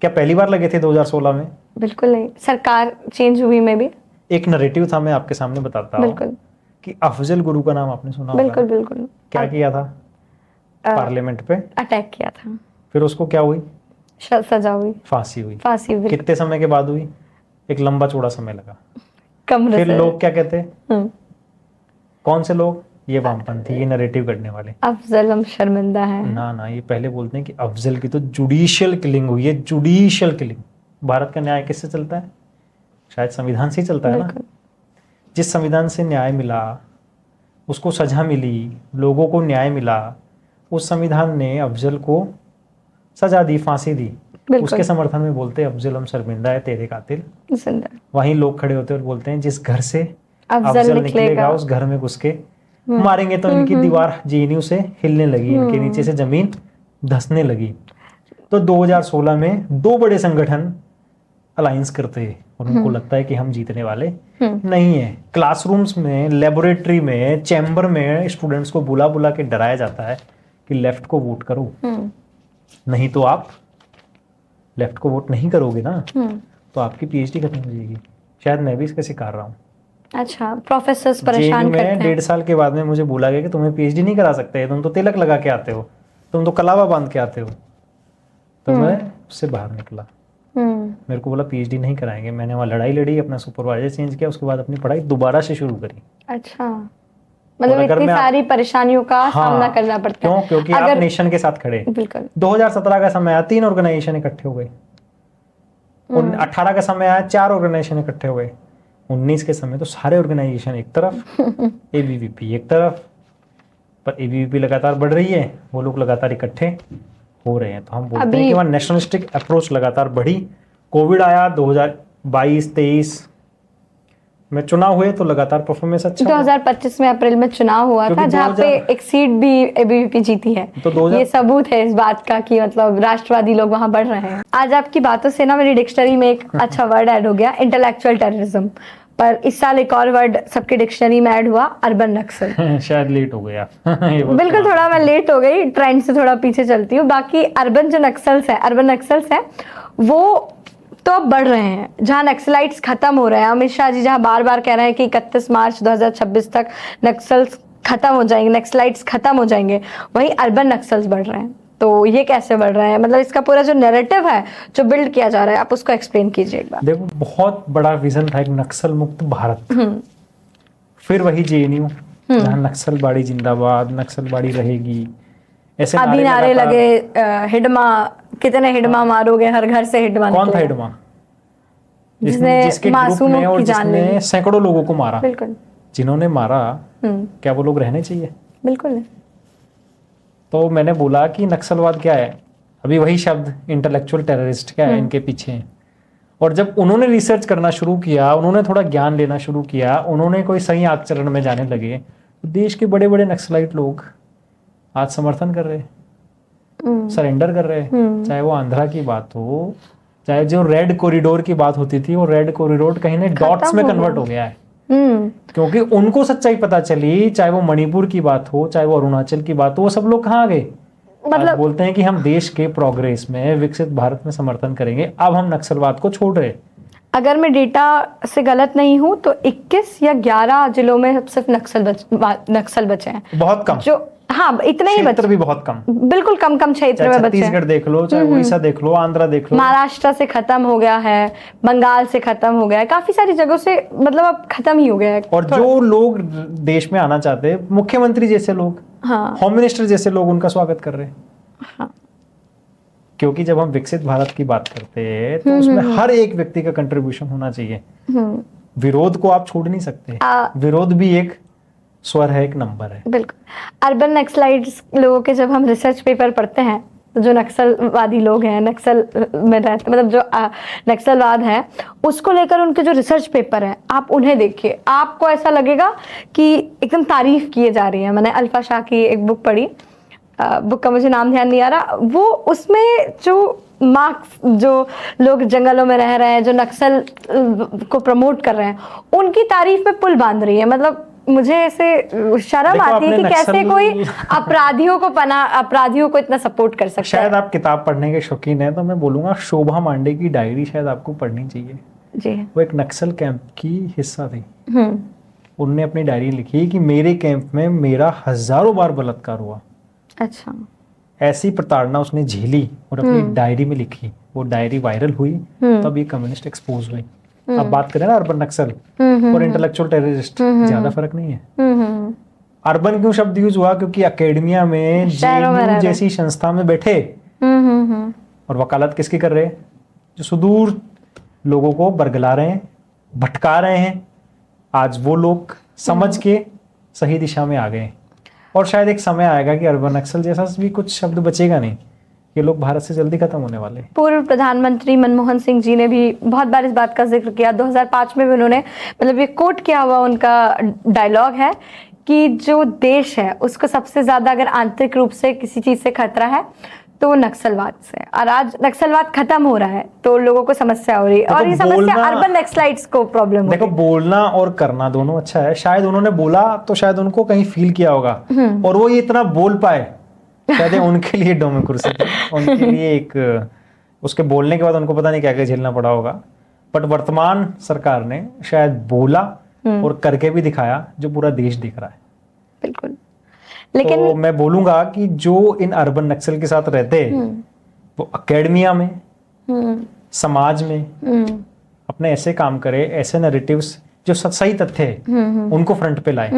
क्या पहली बार लगे थे 2016 में? बिल्कुल नहीं, सरकार चेंज हुई में भी एक नैरेटिव था, मैं आपके सामने बताता हूँ कि अफजल गुरु का नाम आपने सुना होगा। बिल्कुल बिल्कुल। क्या किया था? पार्लियामेंट पे अटैक किया था। फिर उसको क्या हुई? सजा हुई, फांसी हुई। कितने समय के बाद हुई? एक लंबा चौड़ा समय लगा। कमरे फिर लोग क्या कहते हैं? कौन से लोग? ये वामपंथी, ये नैरेटिव करने वाले। अफजल हम शर्मिंदा है ना, ये पहले बोलते हैं कि अफजल की तो जुडिशियल किलिंग हुई है। Judicial killing. भारत का न्याय किससे चलता है? शायद संविधान से ही चलता है ना। जिस संविधान से न्याय मिला, उसको सजा मिली, लोगों को न्याय मिला, उस संविधान ने अफजल को सजा दी, फांसी दी। उसके समर्थन में बोलते हैं अफजल हम शर्मिंदा है, तेरे कातिल। वहीं लोग खड़े होते और बोलते हैं जिस घर से अफजल निकलेगा उस घर में घुस के मारेंगे। तो इनकी दीवार जेएनयू से हिलने लगी, इनके नीचे से जमीन धंसने लगी। तो 2016 में दो बड़े संगठन अलायंस करते हैं और उनको लगता है कि हम जीतने वाले नहीं है। क्लासरूम्स में, लेबोरेटरी में, चैम्बर में स्टूडेंट्स को बुला बुला के डराया जाता है कि लेफ्ट को वोट करो, नहीं तो आप लेफ्ट को वोट नहीं करोगे ना तो आपकी पीएचडी खत्म हो जाएगी। शायद मैं भी इसका शिकार रहा हूँ। अच्छा, प्रोफेसर्स परेशान करते हैं। 1.5 साल के बाद में मुझे बोला गया कि तुम्हें पीएचडी नहीं करा सकते, तुम तो तिलक लगा के आते हो, तुम तो कलावा बांध के आते हो। तो मैं उससे बाहर निकला। मेरे को बोला पीएचडी नहीं कराएंगे। मैंने वहाँ लड़ाई लड़ी, अपना सुपरवाइजर चेंज किया, उसके बाद अपनी पढ़ाई दोबारा से शुरू करी। अच्छा, मतलब इतनी सारी परेशानियों का सामना करना पड़ता है। क्योंकि आप नेशन के साथ खड़े। बिल्कुल। 2017 का समय आया, 3 ऑर्गेनाइजेशन इकट्ठे हो गए। 18 का समय आया, 4 ऑर्गेनाइजेशन इकट्ठे हो गए। 19 के समय तो सारे ऑर्गेनाइजेशन एक तरफ, एबीवीपी एक तरफ। पर एबीवीपी लगातार बढ़ रही है, वो लोग लगातार इकट्ठे हो रहे हैं। तो हम बोलते हैं कि वहाँ नेशनलिस्टिक अप्रोच लगातार बढ़ी। कोविड आया 2022-23 में, चुनाव हुए तो लगातार परफॉर्मेंस अच्छा। 2025 में अप्रैल में चुनाव हुआ था, जहाँ पे एक सीट भी एबीवीपी जीती है। तो ये सबूत है इस बात का कि मतलब राष्ट्रवादी लोग वहाँ बढ़ रहे हैं। आज आपकी बातों से ना मेरी डिक्शनरी में एक अच्छा वर्ड ऐड हो गया, इंटेलेक्चुअल टेररिज्म। पर इस साल एक और वर्ड सबके डिक्शनरी में ऐड हुआ, अर्बन नक्सल। शायद लेट हो गया बिल्कुल, थोड़ा मैं लेट हो गई, ट्रेंड से थोड़ा पीछे चलती हूँ। बाकी अर्बन जो नक्सल्स है, अर्बन नक्सल्स है, वो तो अब बढ़ रहे हैं। जहाँ नक्सलाइट्स खत्म हो रहे हैं, अमित शाह जी जहाँ बार बार कह रहे हैं कि 31 मार्च 2026 तक नक्सल्स खत्म हो जाएंगे, नक्सलाइट्स खत्म हो जाएंगे, वहीं अर्बन नक्सल्स बढ़ रहे हैं। तो ये कैसे बढ़ रहे हैं, मतलब इसका पूरा जो नैरेटिव है जो बिल्ड किया जा रहा है, आप उसको एक्सप्लेन कीजिए एक बार। देखो, बहुत बड़ा विजन था एक नक्सल मुक्त भारत, फिर वही जेएनयू जहाँ नक्सलबाड़ी जिंदाबाद, नक्सलबाड़ी रहेगी, ऐसे अभी नारे लगे, हिडमा, कितने हिडमा मारोगे, हर घर से हिडमा। कौन था हिडमा? जिसके ग्रुप ने और जिसने सैकड़ों लोगों को मारा। बिल्कुल, जिन्होंने मारा, क्या वो लोग रहने चाहिए? बिल्कुल नहीं। तो मैंने बोला कि नक्सलवाद क्या है, अभी वही शब्द इंटेलेक्चुअल टेररिस्ट क्या है इनके पीछे। और जब उन्होंने रिसर्च करना शुरू किया, उन्होंने थोड़ा ज्ञान लेना शुरू किया, उन्होंने कोई सही आचरण में जाने लगे, तो देश के बड़े बड़े नक्सलाइट लोग आज समर्थन कर रहे, सरेंडर कर रहे। चाहे वो आंध्रा की बात हो, चाहे जो रेड कॉरिडोर की बात होती थी, वो रेड कॉरिडोर कहीं ना डॉट्स में कन्वर्ट हो गया है, क्योंकि उनको सच्चाई पता चली। चाहे वो मणिपुर की बात हो, चाहे वो अरुणाचल की बात हो, वो सब लोग कहाँ आ गए? मतलब बोलते हैं कि हम देश के प्रोग्रेस में, विकसित भारत में समर्थन करेंगे, अब हम नक्सलवाद को छोड़ रहे। अगर मैं डेटा से गलत नहीं हूं तो 21 या 11 जिलों में सिर्फ नक्सल बचे हैं। बहुत कम, जो हाँ इतने ही बचे भी बहुत कम, बिल्कुल कम क्षेत्र में बचे। छत्तीसगढ़ देख लो, चाहे उड़ीसा देख लो, आंध्रा देख लो, महाराष्ट्र से खत्म हो गया है, बंगाल से खत्म हो गया है, काफी सारी जगहों से मतलब अब खत्म ही हो गया है। और जो लोग देश में आना चाहते हैं, मुख्यमंत्री जैसे लोग, होम मिनिस्टर जैसे लोग उनका स्वागत कर रहे हैं। क्योंकि जब हम विकसित भारत की बात करते हैं तो उसमें हर एक व्यक्ति का कंट्रीब्यूशन होना चाहिए। विरोध को आप छोड़ नहीं सकते, विरोध भी एक स्वर है, एक नंबर है। बिल्कुल। अर्बन नक्सलाइट्स लोगों के जब हम रिसर्च पेपर पढ़ते हैं, तो जो नक्सलवादी लोग हैं, नक्सल में रहते, मतलब जो नक्सलवाद है, उसको लेकर उनके जो रिसर्च पेपर हैं, आप उन्हें देखिए, आपको ऐसा लगेगा कि एकदम तारीफ किए जा रही है। मैंने अल्फा शाह की एक बुक पढ़ी, बुक का मुझे नाम ध्यान नहीं आ रहा, वो उसमें जो मार्क्स, जो लोग जंगलों में रह रहे हैं, जो नक्सल को प्रमोट कर रहे हैं, उनकी तारीफ में पुल बांध रही है। मतलब मुझे ऐसे शर्म आती है कि कैसे कोई अपराधियों को इतना सपोर्ट कर सकता है। शायद आप किताब पढ़ने के शौकीन हैं, तो मैं बोलूंगा शोभा मांडे की डायरी शायद आपको पढ़नी चाहिए जी। वो एक नक्सल कैंप की हिस्सा थी। उनने अपनी डायरी लिखी कि मेरे कैंप में मेरा हजारों बार बलात्कार हुआ। अच्छा। ऐसी प्रताड़ना उसने झेली और अपनी डायरी में लिखी। वो डायरी वायरल हुई, तब ये कम्युनिस्ट एक्सपोज हुई। अब बात करें ना अर्बन नक्सल और इंटेलेक्चुअल टेररिस्ट, ज्यादा फर्क नहीं है। अर्बन क्यों शब्द यूज हुआ? क्योंकि एकेडमिया में जेएनयू जैसी संस्था में बैठे और वकालत किसकी कर रहे हैं? जो सुदूर लोगों को बरगला रहे हैं, भटका रहे हैं। आज वो लोग समझ के सही दिशा में आ गए और शायद एक समय आएगा कि अर्बन नक्सल जैसा भी कुछ शब्द बचेगा नहीं। ये लोग भारत से जल्दी खत्म होने वाले। पूर्व प्रधानमंत्री मनमोहन सिंह जी ने भी बहुत बार इस बात का जिक्र किया। 2005 में भी उन्होंने, मतलब ये कोट किया हुआ उनका डायलॉग है कि जो देश है उसको सबसे ज्यादा अगर आंतरिक रूप से किसी चीज से खतरा है तो वो नक्सलवाद से। और आज नक्सलवाद खत्म हो रहा है तो लोगों को समस्या हो रही है, और ये समस्या अर्बन नक्सलाइट्स को प्रॉब्लम। देखो, बोलना और करना दोनों अच्छा है। शायद उन्होंने बोला तो शायद उनको कहीं फील किया होगा और वो ये इतना बोल पाए, शायद उनके लिए डेमोक्रेसी थी, उनके लिए एक, उसके बोलने के बाद उनको पता नहीं क्या क्या झेलना पड़ा होगा। बट वर्तमान सरकार ने शायद बोला और करके भी दिखाया, जो पूरा देश दिख रहा है। बिल्कुल। लेकिन तो मैं बोलूंगा कि जो इन अर्बन नक्सल के साथ रहते वो एकेडमिया में, समाज में अपने ऐसे काम करे, ऐसे नैरेटिव्स जो सही तथ्य है उनको फ्रंट पे लाए,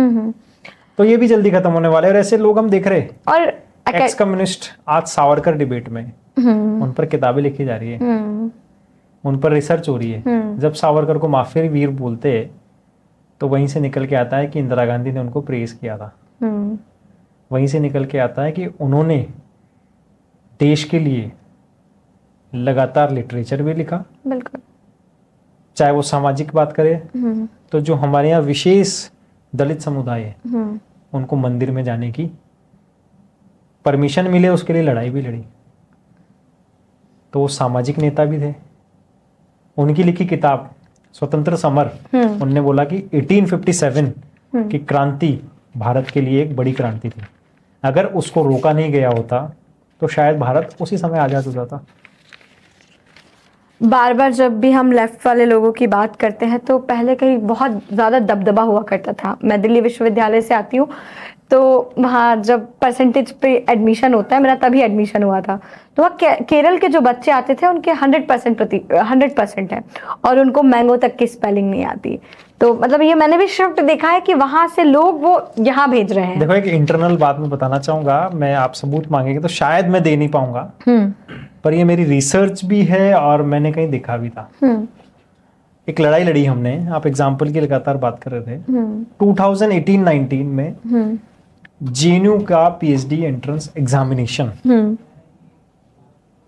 तो ये भी जल्दी खत्म होने वाले। और ऐसे लोग हम देख रहे। और एक्स कम्युनिस्ट आज सावरकर डिबेट में, उन पर किताबें लिखी जा रही है, उन पर रिसर्च हो रही है। जब सावरकर को माफिया वीर बोलते तो वहीं से निकल के आता है कि इंदिरा गांधी ने उनको प्रेज किया था। वहीं से निकल के आता है कि उन्होंने देश के लिए लगातार लिटरेचर भी लिखा। बिल्कुल। चाहे वो सामाजिक बात करे तो जो हमारे यहाँ विशेष दलित समुदाय है उनको मंदिर में जाने की परमिशन मिले, उसके लिए लड़ाई भी लड़ी। तो वो सामाजिक नेता भी थे। उनकी लिखी किताब स्वतंत्र समर, उनने बोला कि 1857 की क्रांति भारत के लिए एक बड़ी क्रांति थी। अगर उसको रोका नहीं गया होता तो शायद भारत उसी समय आजाद हो जाता। बार बार जब भी हम लेफ्ट वाले लोगों की बात करते हैं तो पहले कहीं बहुत ज़्यादा दबदबा हुआ करता था। मैं दिल्ली विश्वविद्यालय से आती हूँ, तो वहाँ जब परसेंटेज पे एडमिशन होता है, मेरा तभी एडमिशन हुआ था, तो वहाँ केरल के जो बच्चे आते थे उनके 100% है और उनको मैंगो तक की स्पेलिंग नहीं आती। तो मतलब ये मैंने भी शिफ्ट देखा है कि वहाँ से लोग वो यहाँ भेज रहे हैं। देखो, एक इंटरनल बात मैं बताना चाहूँगा, मैं आप सबूत मांगेंगे तो शायद मैं दे नहीं पाऊंगा, पर ये मेरी रिसर्च भी है और मैंने कहीं देखा भी था। एक लड़ाई लड़ी हमने, आप एग्जाम्पल की लगातार बात कर रहे थे। 2018-19 में जेएनयू का पीएचडी एंट्रेंस एग्जामिनेशन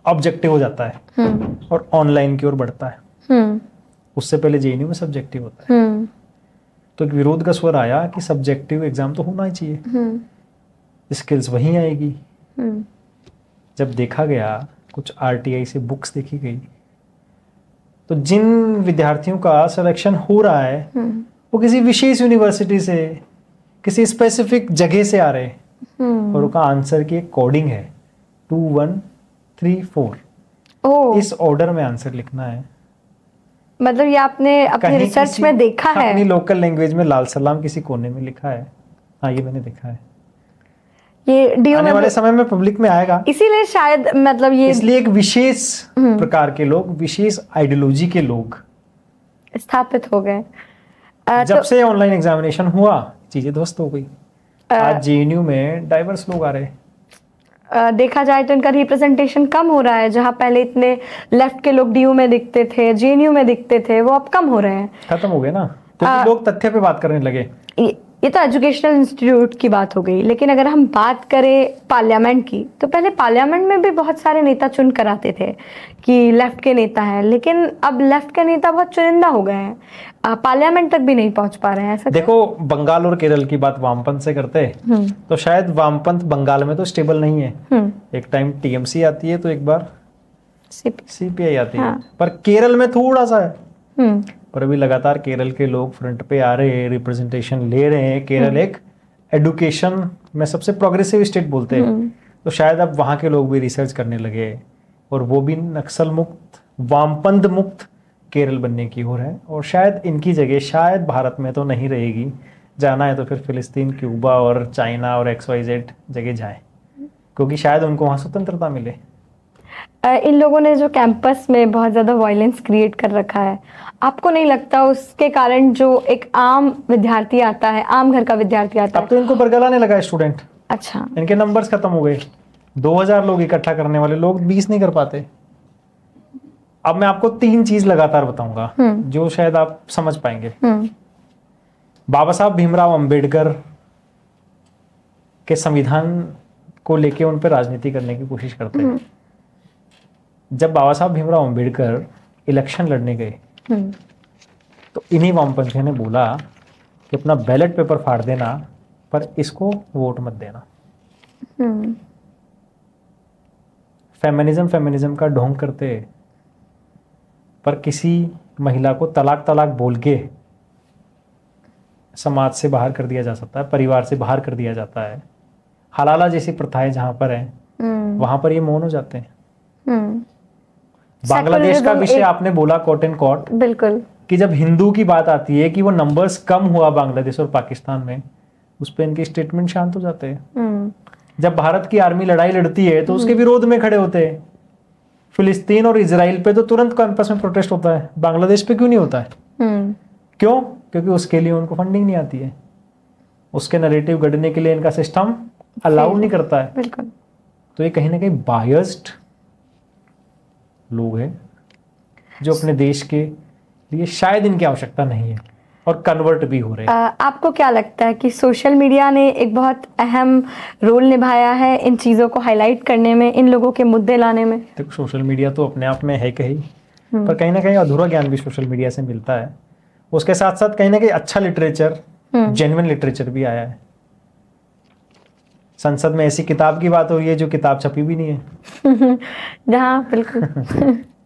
ऑब्जेक्टिव हो जाता है और ऑनलाइन की ओर बढ़ता है। उससे पहले जेएनयू में सब्जेक्टिव होता है। तो एक विरोध का स्वर आया कि सब्जेक्टिव एग्जाम तो होना ही चाहिए, स्किल्स वहीं आएगी। जब देखा गया, कुछ आरटीआई से बुक्स देखी गई, तो जिन विद्यार्थियों का सिलेक्शन हो रहा है वो किसी विशेष यूनिवर्सिटी से, किसी स्पेसिफिक जगह से आ रहे हैं और उनका आंसर की एक कोडिंग है 2 1 3 4। इस ऑर्डर में आंसर लिखना है। मतलब ये आपने अपने रिसर्च में देखा है? अपनी लोकल लैंग्वेज में लाल सलाम किसी कोने में लिखा है। हाँ, ये मैंने देखा है। ये डीओ आने वाले समय में पब्लिक में आएगा, इसीलिए शायद मतलब ये इसलिए एक विशेष प्रकार के लोग, विशेष आइडियोलॉजी के लोग स्थापित हो गए। जब से ऑनलाइन एग्जामिनेशन हुआ, चीजें ध्वस्त हो गई। आज जेएनयू में डाइवर्स लोग आ रहे हैं। देखा जाए तो इनका रिप्रेजेंटेशन कम हो रहा है। जहां पहले इतने लेफ्ट के लोग डीयू में दिखते थे, जेएनयू में दिखते थे, वो अब कम हो रहे हैं, खत्म हो गए ना, क्योंकि लोग तथ्य पे बात करने लगे। ये तो एजुकेशनल इंस्टीट्यूट की बात हो गई, लेकिन अगर हम बात करें पार्लियामेंट की, तो पहले पार्लियामेंट में भी बहुत सारे नेता चुन कर आते थे कि लेफ्ट के नेता हैं, लेकिन अब लेफ्ट के नेता बहुत चुनिंदा हो गए हैं, पार्लियामेंट तक भी नहीं पहुंच पा रहे हैं। ऐसा देखो, बंगाल और केरल की बात वामपंथ से करते तो शायद वामपंथ बंगाल में तो स्टेबल नहीं है। एक टाइम टीएमसी आती है तो एक बार सीपीआई आती है, पर केरल में थोड़ा सा है। पर अभी लगातार केरल के लोग फ्रंट पे आ रहे हैं, रिप्रेजेंटेशन ले रहे हैं। केरल एक एडुकेशन में सबसे प्रोग्रेसिव स्टेट बोलते हैं, तो शायद अब वहाँ के लोग भी रिसर्च करने लगे और वो भी नक्सल मुक्त, वामपंथ मुक्त केरल बनने की ओर है। और शायद इनकी जगह शायद भारत में तो नहीं रहेगी, जाना है तो फिर फिलिस्तीन, क्यूबा और चाइना और XYZ जगह जाए, क्योंकि शायद उनको वहाँ स्वतंत्रता मिले। इन लोगों ने जो कैंपस में बहुत ज़्यादा वायलेंस क्रिएट कर रखा है, आपको नहीं लगता उसके कारण जो एक आम विद्यार्थी आता है, आम घर का विद्यार्थी आता है, अब तो इनको बरगलाने लगा स्टूडेंट। अच्छा, इनके नंबर्स खत्म हो गए। 2000 लोग इकट्ठा करने वाले लोग 20 नहीं कर पाते। अब मैं आपको 3 चीज लगातार बताऊंगा जो शायद आप समझ पाएंगे। बाबा साहब भीमराव अंबेडकर के संविधान को लेके उन पर राजनीति करने की कोशिश करते हैं। जब बाबा साहब भीमराव अंबेडकर इलेक्शन लड़ने गए तो इन्हीं वामपंथियों ने बोला कि अपना बैलेट पेपर फाड़ देना, पर इसको वोट मत देना। फेमिनिज्म का ढोंग करते, पर किसी महिला को तलाक तलाक बोल के समाज से बाहर कर दिया जा सकता है, परिवार से बाहर कर दिया जाता है। हलाला जैसी प्रथाएं जहां पर हैं वहां पर ये मौन हो जाते हैं। बांग्लादेश का विषय आपने बोला, कॉट एंड कॉट, बिल्कुल, कि जब हिंदू की बात आती है कि वो नंबर्स कम हुआ बांग्लादेश और पाकिस्तान में, उस पर इनके स्टेटमेंट शांत हो जाते हैं। जब भारत की आर्मी लड़ाई लड़ती है तो उसके विरोध में खड़े होते हैं। फिलिस्तीन और इजराइल पे तो तुरंत कैंपस में प्रोटेस्ट होता है, बांग्लादेश पे क्यों नहीं होता है? क्यों? क्योंकि उसके लिए उनको फंडिंग नहीं आती है, उसके नैरेटिव गढ़ने के लिए इनका सिस्टम अलाउ नहीं करता है। बिल्कुल। तो ये कहीं ना कहीं बायस्ड लोग हैं जो अपने देश के लिए शायद इनकी आवश्यकता नहीं है और कन्वर्ट भी हो रहे हैं। आपको क्या लगता है कि सोशल मीडिया ने एक बहुत अहम रोल निभाया है इन चीज़ों को हाईलाइट करने में, इन लोगों के मुद्दे लाने में? देखो, सोशल मीडिया तो अपने आप में है कहीं, पर कहीं ना कहीं अधूरा ज्ञान भी सोशल मीडिया से मिलता है। उसके साथ साथ कहीं ना कहीं अच्छा लिटरेचर, जेन्युइन लिटरेचर भी आया है। संसद में ऐसी किताब की बात हो रही है जो किताब छपी भी नहीं है। जहाँ बिल्कुल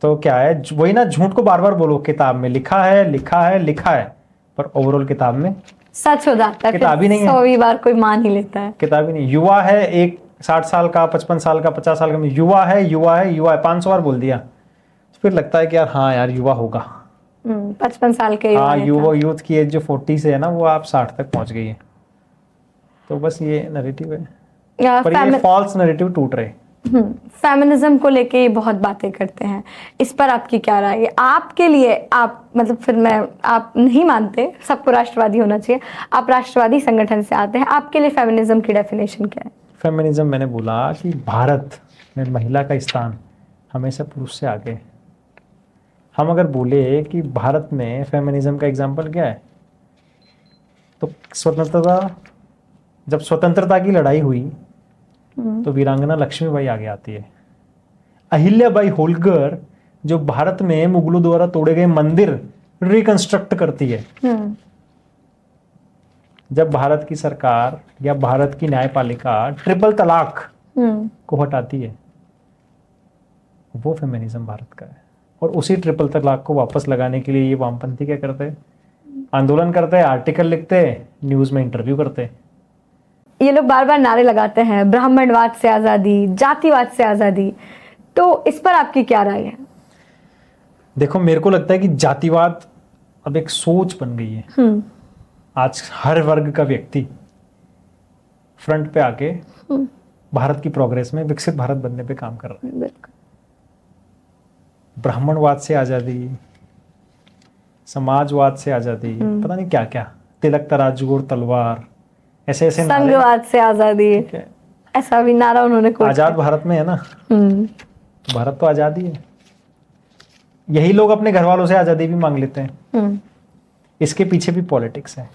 तो क्या है, वही ना, झूठ को बार बार बोलो, किताब में लिखा है लिखा है लिखा है, पर ओवरऑल किताब में सच हो जाता है, किताब ही नहीं है। 100वीं बार कोई मान ही लेता है। किताब ही नहीं। युवा है एक 60 साल का, 55 साल का, 50 साल का, युवा है युवा है युवा है, 500 बार बोल दिया, फिर लगता है कि यार हाँ यार युवा होगा। 55 साल के हाँ, युवा, यूथ की एज जो 40 से है ना, वो आप 60 तक पहुंच गई है। तो बस ये नैरेटिव है, पर ये फॉल्स नैरेटिव टूट रहे। फेमिनिज्म को लेके बहुत बातें करते हैं, इस पर आपकी क्या राय है? आपके लिए, आप मतलब, फिर मैं, आप नहीं मानते सबको राष्ट्रवादी होना चाहिए, आप राष्ट्रवादी संगठन से आते हैं, आपके लिए फेमिनिज्म की डेफिनेशन क्या है? फेमिनिज्म, मैंने बोला कि भारत में महिला का स्थान हमेशा पुरुष से आगे। हम अगर बोले कि भारत में फेमिनिज्म का एग्जाम्पल क्या है, तो जब स्वतंत्रता की लड़ाई हुई तो वीरांगना लक्ष्मीबाई आगे आती है। अहिल्याबाई होलकर जो भारत में मुगलों द्वारा तोड़े गए मंदिर रिकंस्ट्रक्ट करती है। जब भारत की सरकार या भारत की न्यायपालिका ट्रिपल तलाक को हटाती है, वो फेमिनिज्म भारत का है। और उसी ट्रिपल तलाक को वापस लगाने के लिए ये वामपंथी क्या करते हैं? आंदोलन करते हैं, आर्टिकल लिखते हैं, न्यूज में इंटरव्यू करते हैं। ये लोग बार बार नारे लगाते हैं, ब्राह्मणवाद से आजादी, जातिवाद से आजादी, तो इस पर आपकी क्या राय है? देखो, मेरे को लगता है कि जातिवाद अब एक सोच बन गई है। आज हर वर्ग का व्यक्ति फ्रंट पे आके भारत की प्रोग्रेस में, विकसित भारत बनने पे काम कर रहा है। बिल्कुल। ब्राह्मणवाद से आजादी, समाजवाद से आजादी, पता नहीं क्या क्या, तिलक तराजू और तलवार, ऐसे ऐसे संघवाद से आजादी, ऐसा भी नारा उन्होंने कोट आजाद भारत में है ना। तो भारत तो आजादी है। यही लोग अपने घर वालों से आजादी भी मांग लेते हैं। इसके पीछे भी पॉलिटिक्स है।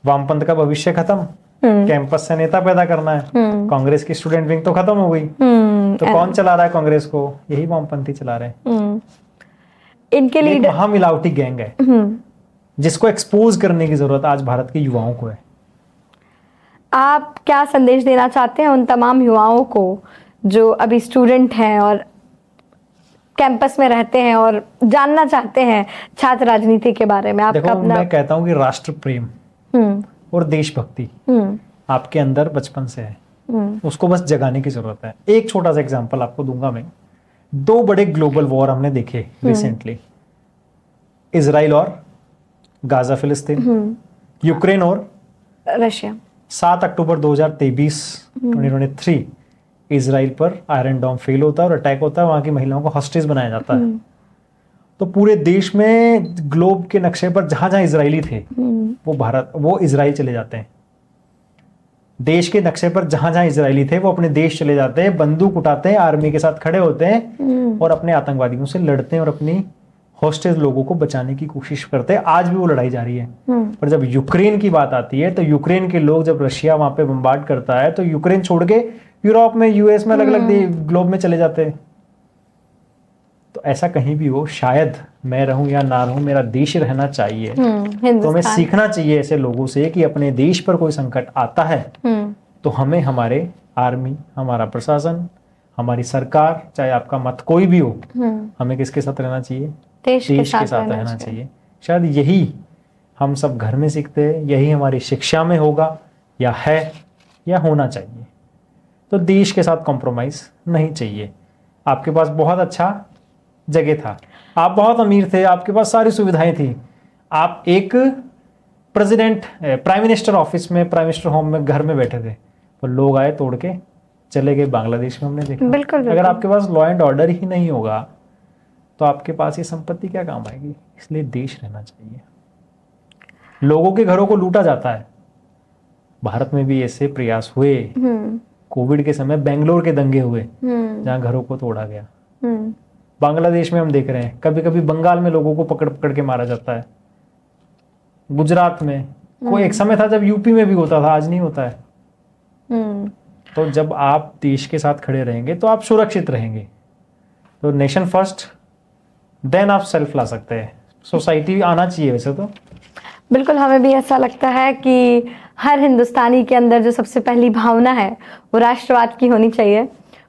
वामपंथ का भविष्य खत्म, कैंपस से नेता पैदा करना है। कांग्रेस की स्टूडेंट विंग तो खत्म हो गई, तो कौन चला रहा है कांग्रेस को? यही वामपंथी चला रहे हैं। इनके लीडर महामिलावटी गैंग है जिसको एक्सपोज करने की जरूरत आज भारत के युवाओं को है। आप क्या संदेश देना चाहते हैं उन तमाम युवाओं को जो अभी स्टूडेंट हैं और कैंपस में रहते हैं और जानना चाहते हैं छात्र राजनीति के बारे में? आपका देखो, मैं कहता हूं कि राष्ट्र प्रेम और देशभक्ति आपके अंदर बचपन से है, उसको बस जगाने की जरूरत है। एक छोटा सा एग्जांपल आपको दूंगा मैं। 2 बड़े ग्लोबल वॉर हमने देखे रिसेंटली, इजराइल और गाजा फिलिस्तीन, यूक्रेन और रशिया। 7 अक्टूबर 2023 2023 इजराइल पर आयरन डोम फेल होता है और अटैक होता है, वहां की महिलाओं को हॉस्टेज बनाया जाता है। तो पूरे देश में, ग्लोब के नक्शे पर जहां जहां इजरायली थे वो इजराइल चले जाते हैं। देश के नक्शे पर जहां जहां इजरायली थे वो अपने देश चले जाते हैं, बंदूक उठाते हैं, आर्मी के साथ खड़े होते हैं और अपने आतंकवादियों से लड़ते हैं और अपनी हॉस्टेज लोगों को बचाने की कोशिश करते हैं। आज भी वो लड़ाई जारी है। पर जब यूक्रेन की बात आती है तो यूक्रेन के लोग, जब रशिया वहां पे बम्बार्ड करता है तो यूक्रेन छोड़ के यूरोप में, यूएस में, अलग अलग ग्लोब में चले जाते हैं। तो ऐसा कहीं भी हो, शायद मैं रहूं या ना रहूं, मेरा देश रहना चाहिए। तो हमें सीखना चाहिए ऐसे लोगों से कि अपने देश पर कोई संकट आता है तो हमें हमारे आर्मी, हमारा प्रशासन, हमारी सरकार, चाहे आपका मत कोई भी हो, हमें किसके साथ रहना चाहिए? देश के साथ रहना चाहिए। शायद यही हम सब घर में सीखते हैं, यही हमारी शिक्षा में होगा या है या होना चाहिए। तो देश के साथ कॉम्प्रोमाइज नहीं चाहिए। आपके पास बहुत अच्छा जगह था, आप बहुत अमीर थे, आपके पास सारी सुविधाएं थी, आप एक प्राइम मिनिस्टर ऑफिस में, प्राइम मिनिस्टर होम में, घर में बैठे थे, तो लोग आए, तोड़ के चले गए। बांग्लादेश में हमने देखा। बिल्कुल। अगर आपके पास लॉ एंड ऑर्डर ही नहीं होगा तो आपके पास ये संपत्ति क्या काम आएगी? इसलिए देश रहना चाहिए। लोगों के घरों को लूटा जाता है, भारत में भी ऐसे प्रयास हुए। कोविड के समय बेंगलोर के दंगे हुए जहां घरों को तोड़ा गया। बांग्लादेश में हम देख रहे हैं, कभी कभी बंगाल में लोगों को पकड़ पकड़ के मारा जाता है। गुजरात में कोई एक समय था जब यूपी में भी होता था, आज नहीं होता है। तो जब आप देश के साथ खड़े रहेंगे तो आप सुरक्षित रहेंगे। तो नेशन फर्स्ट, देन आप सेल्फ ला सकते हैं। सोसाइटी आना चाहिए वैसे तो। बिल्कुल, हमें भी ऐसा लगता है कि हर हिंदुस्तानी के अंदर जो सबसे पहली भावना है वो राष्ट्रवाद की होनी चाहिए।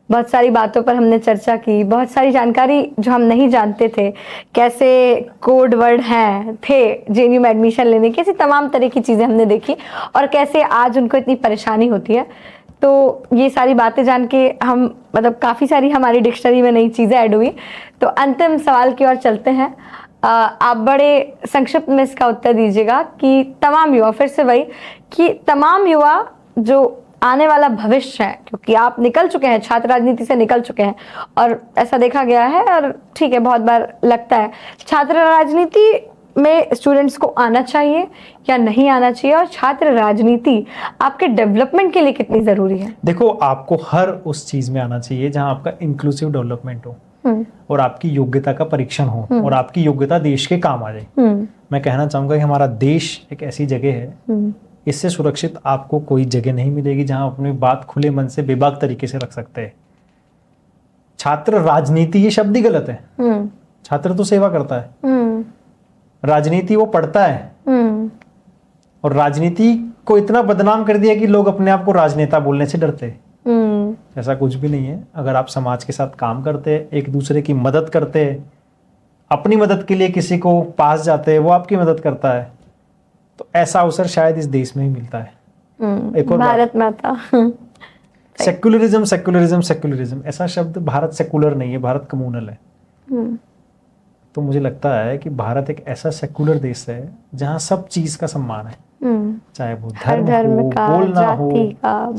बहुत सारी बातों पर हमने चर्चा की, बहुत सारी जानकारी जो हम नहीं जानते थे, कैसे कोड वर्ड हैं थे जेएनयू में एडमिशन लेने की, ऐसी तमाम तरह की चीज़ें हमने देखी और कैसे आज उनको इतनी परेशानी होती है। तो ये सारी बातें जान के हम मतलब काफ़ी सारी हमारी डिक्शनरी में नई चीज़ें ऐड हुई। तो अंतिम सवाल की ओर चलते हैं। आप बड़े संक्षिप्त में इसका उत्तर दीजिएगा कि तमाम युवा, फिर से वही कि तमाम युवा जो आने वाला भविष्य है, क्योंकि आप निकल चुके हैं, छात्र राजनीति से निकल चुके हैं और ऐसा देखा गया है और ठीक है बहुत बार लगता है, छात्र राजनीति में स्टूडेंट्स को आना चाहिए या नहीं आना चाहिए, और छात्र राजनीति आपके डेवलपमेंट के लिए कितनी जरूरी है? देखो, आपको हर उस चीज में आना चाहिए जहां आपका इंक्लूसिव डेवलपमेंट हो और आपकी योग्यता का परीक्षण हो और आपकी योग्यता देश के काम आ जाए। मैं कहना चाहूंगा कि हमारा देश एक ऐसी जगह है, इससे सुरक्षित आपको कोई जगह नहीं मिलेगी जहां अपनी बात खुले मन से बेबाक तरीके से रख सकते हैं। छात्र राजनीति, ये शब्द ही गलत है। छात्र तो सेवा करता है, राजनीति वो पढ़ता है। और राजनीति को इतना बदनाम कर दिया कि लोग अपने आप को राजनेता बोलने से डरते हैं। ऐसा कुछ भी नहीं है। अगर आप समाज के साथ काम करते हैं, एक दूसरे की मदद करते हैं, अपनी मदद के लिए किसी को पास जाते हैं, वो आपकी मदद करता है, तो ऐसा अवसर शायद इस देश में ही मिलता है। एक और भारत माता। सेक्युलरिज्म सेक्युलरिज्म सेक्युलरिज्म, ऐसा शब्द, भारत सेकुलर नहीं है, भारत कम्युनल है। तो मुझे लगता है कि भारत एक ऐसा सेकुलर देश है जहाँ सब चीज का सम्मान है, चाहे वो धर्म हो, बोलना हो,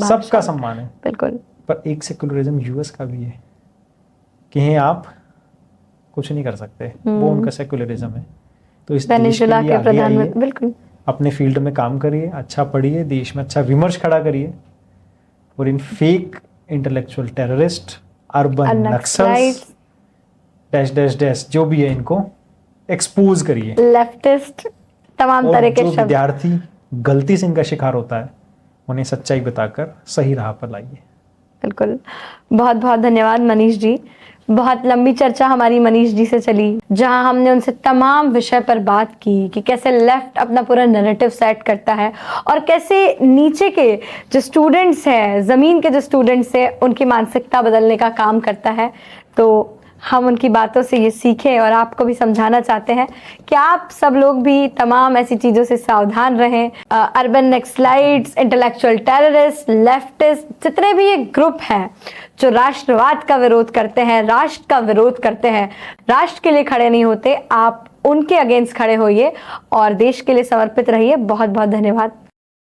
सबका सम्मान है। बिल्कुल। पर एक सेकुलरिज्म यूएस का भी है कि आप कुछ नहीं कर सकते, वो उनका सेकुलरिज्म है। तो इस देश के लिए आगे आइए, बिल्कुल अपने फील्ड में काम करिए, अच्छा पढ़िए, देश में अच्छा विमर्श खड़ा करिए और इन fake intellectual terrorist, urban Naxals, dash dash dash जो भी है, इनको एक्सपोज करिए। लेफ्टिस्ट, तमाम तरह के जो शब्द। विद्यार्थी गलती से इनका शिकार होता है, उन्हें सच्चाई बताकर सही राह पर लाइए। बिल्कुल। बहुत बहुत धन्यवाद मनीष जी। बहुत लंबी चर्चा हमारी मनीष जी से चली, जहां हमने उनसे तमाम विषय पर बात की कि कैसे लेफ्ट अपना पूरा नैरेटिव सेट करता है और कैसे नीचे के जो स्टूडेंट्स हैं, ज़मीन के जो स्टूडेंट्स हैं, उनकी मानसिकता बदलने का काम करता है। तो हम उनकी बातों से ये सीखें और आपको भी समझाना चाहते हैं कि आप सब लोग भी तमाम ऐसी चीज़ों से सावधान रहें। Urban Naxalites, intellectual terrorist, leftist, जितने भी ये ग्रुप हैं जो राष्ट्रवाद का विरोध करते हैं, राष्ट्र का विरोध करते हैं, राष्ट्र के लिए खड़े नहीं होते, आप उनके अगेंस्ट खड़े होइए और देश के लिए समर्पित रहिए। बहुत बहुत धन्यवाद।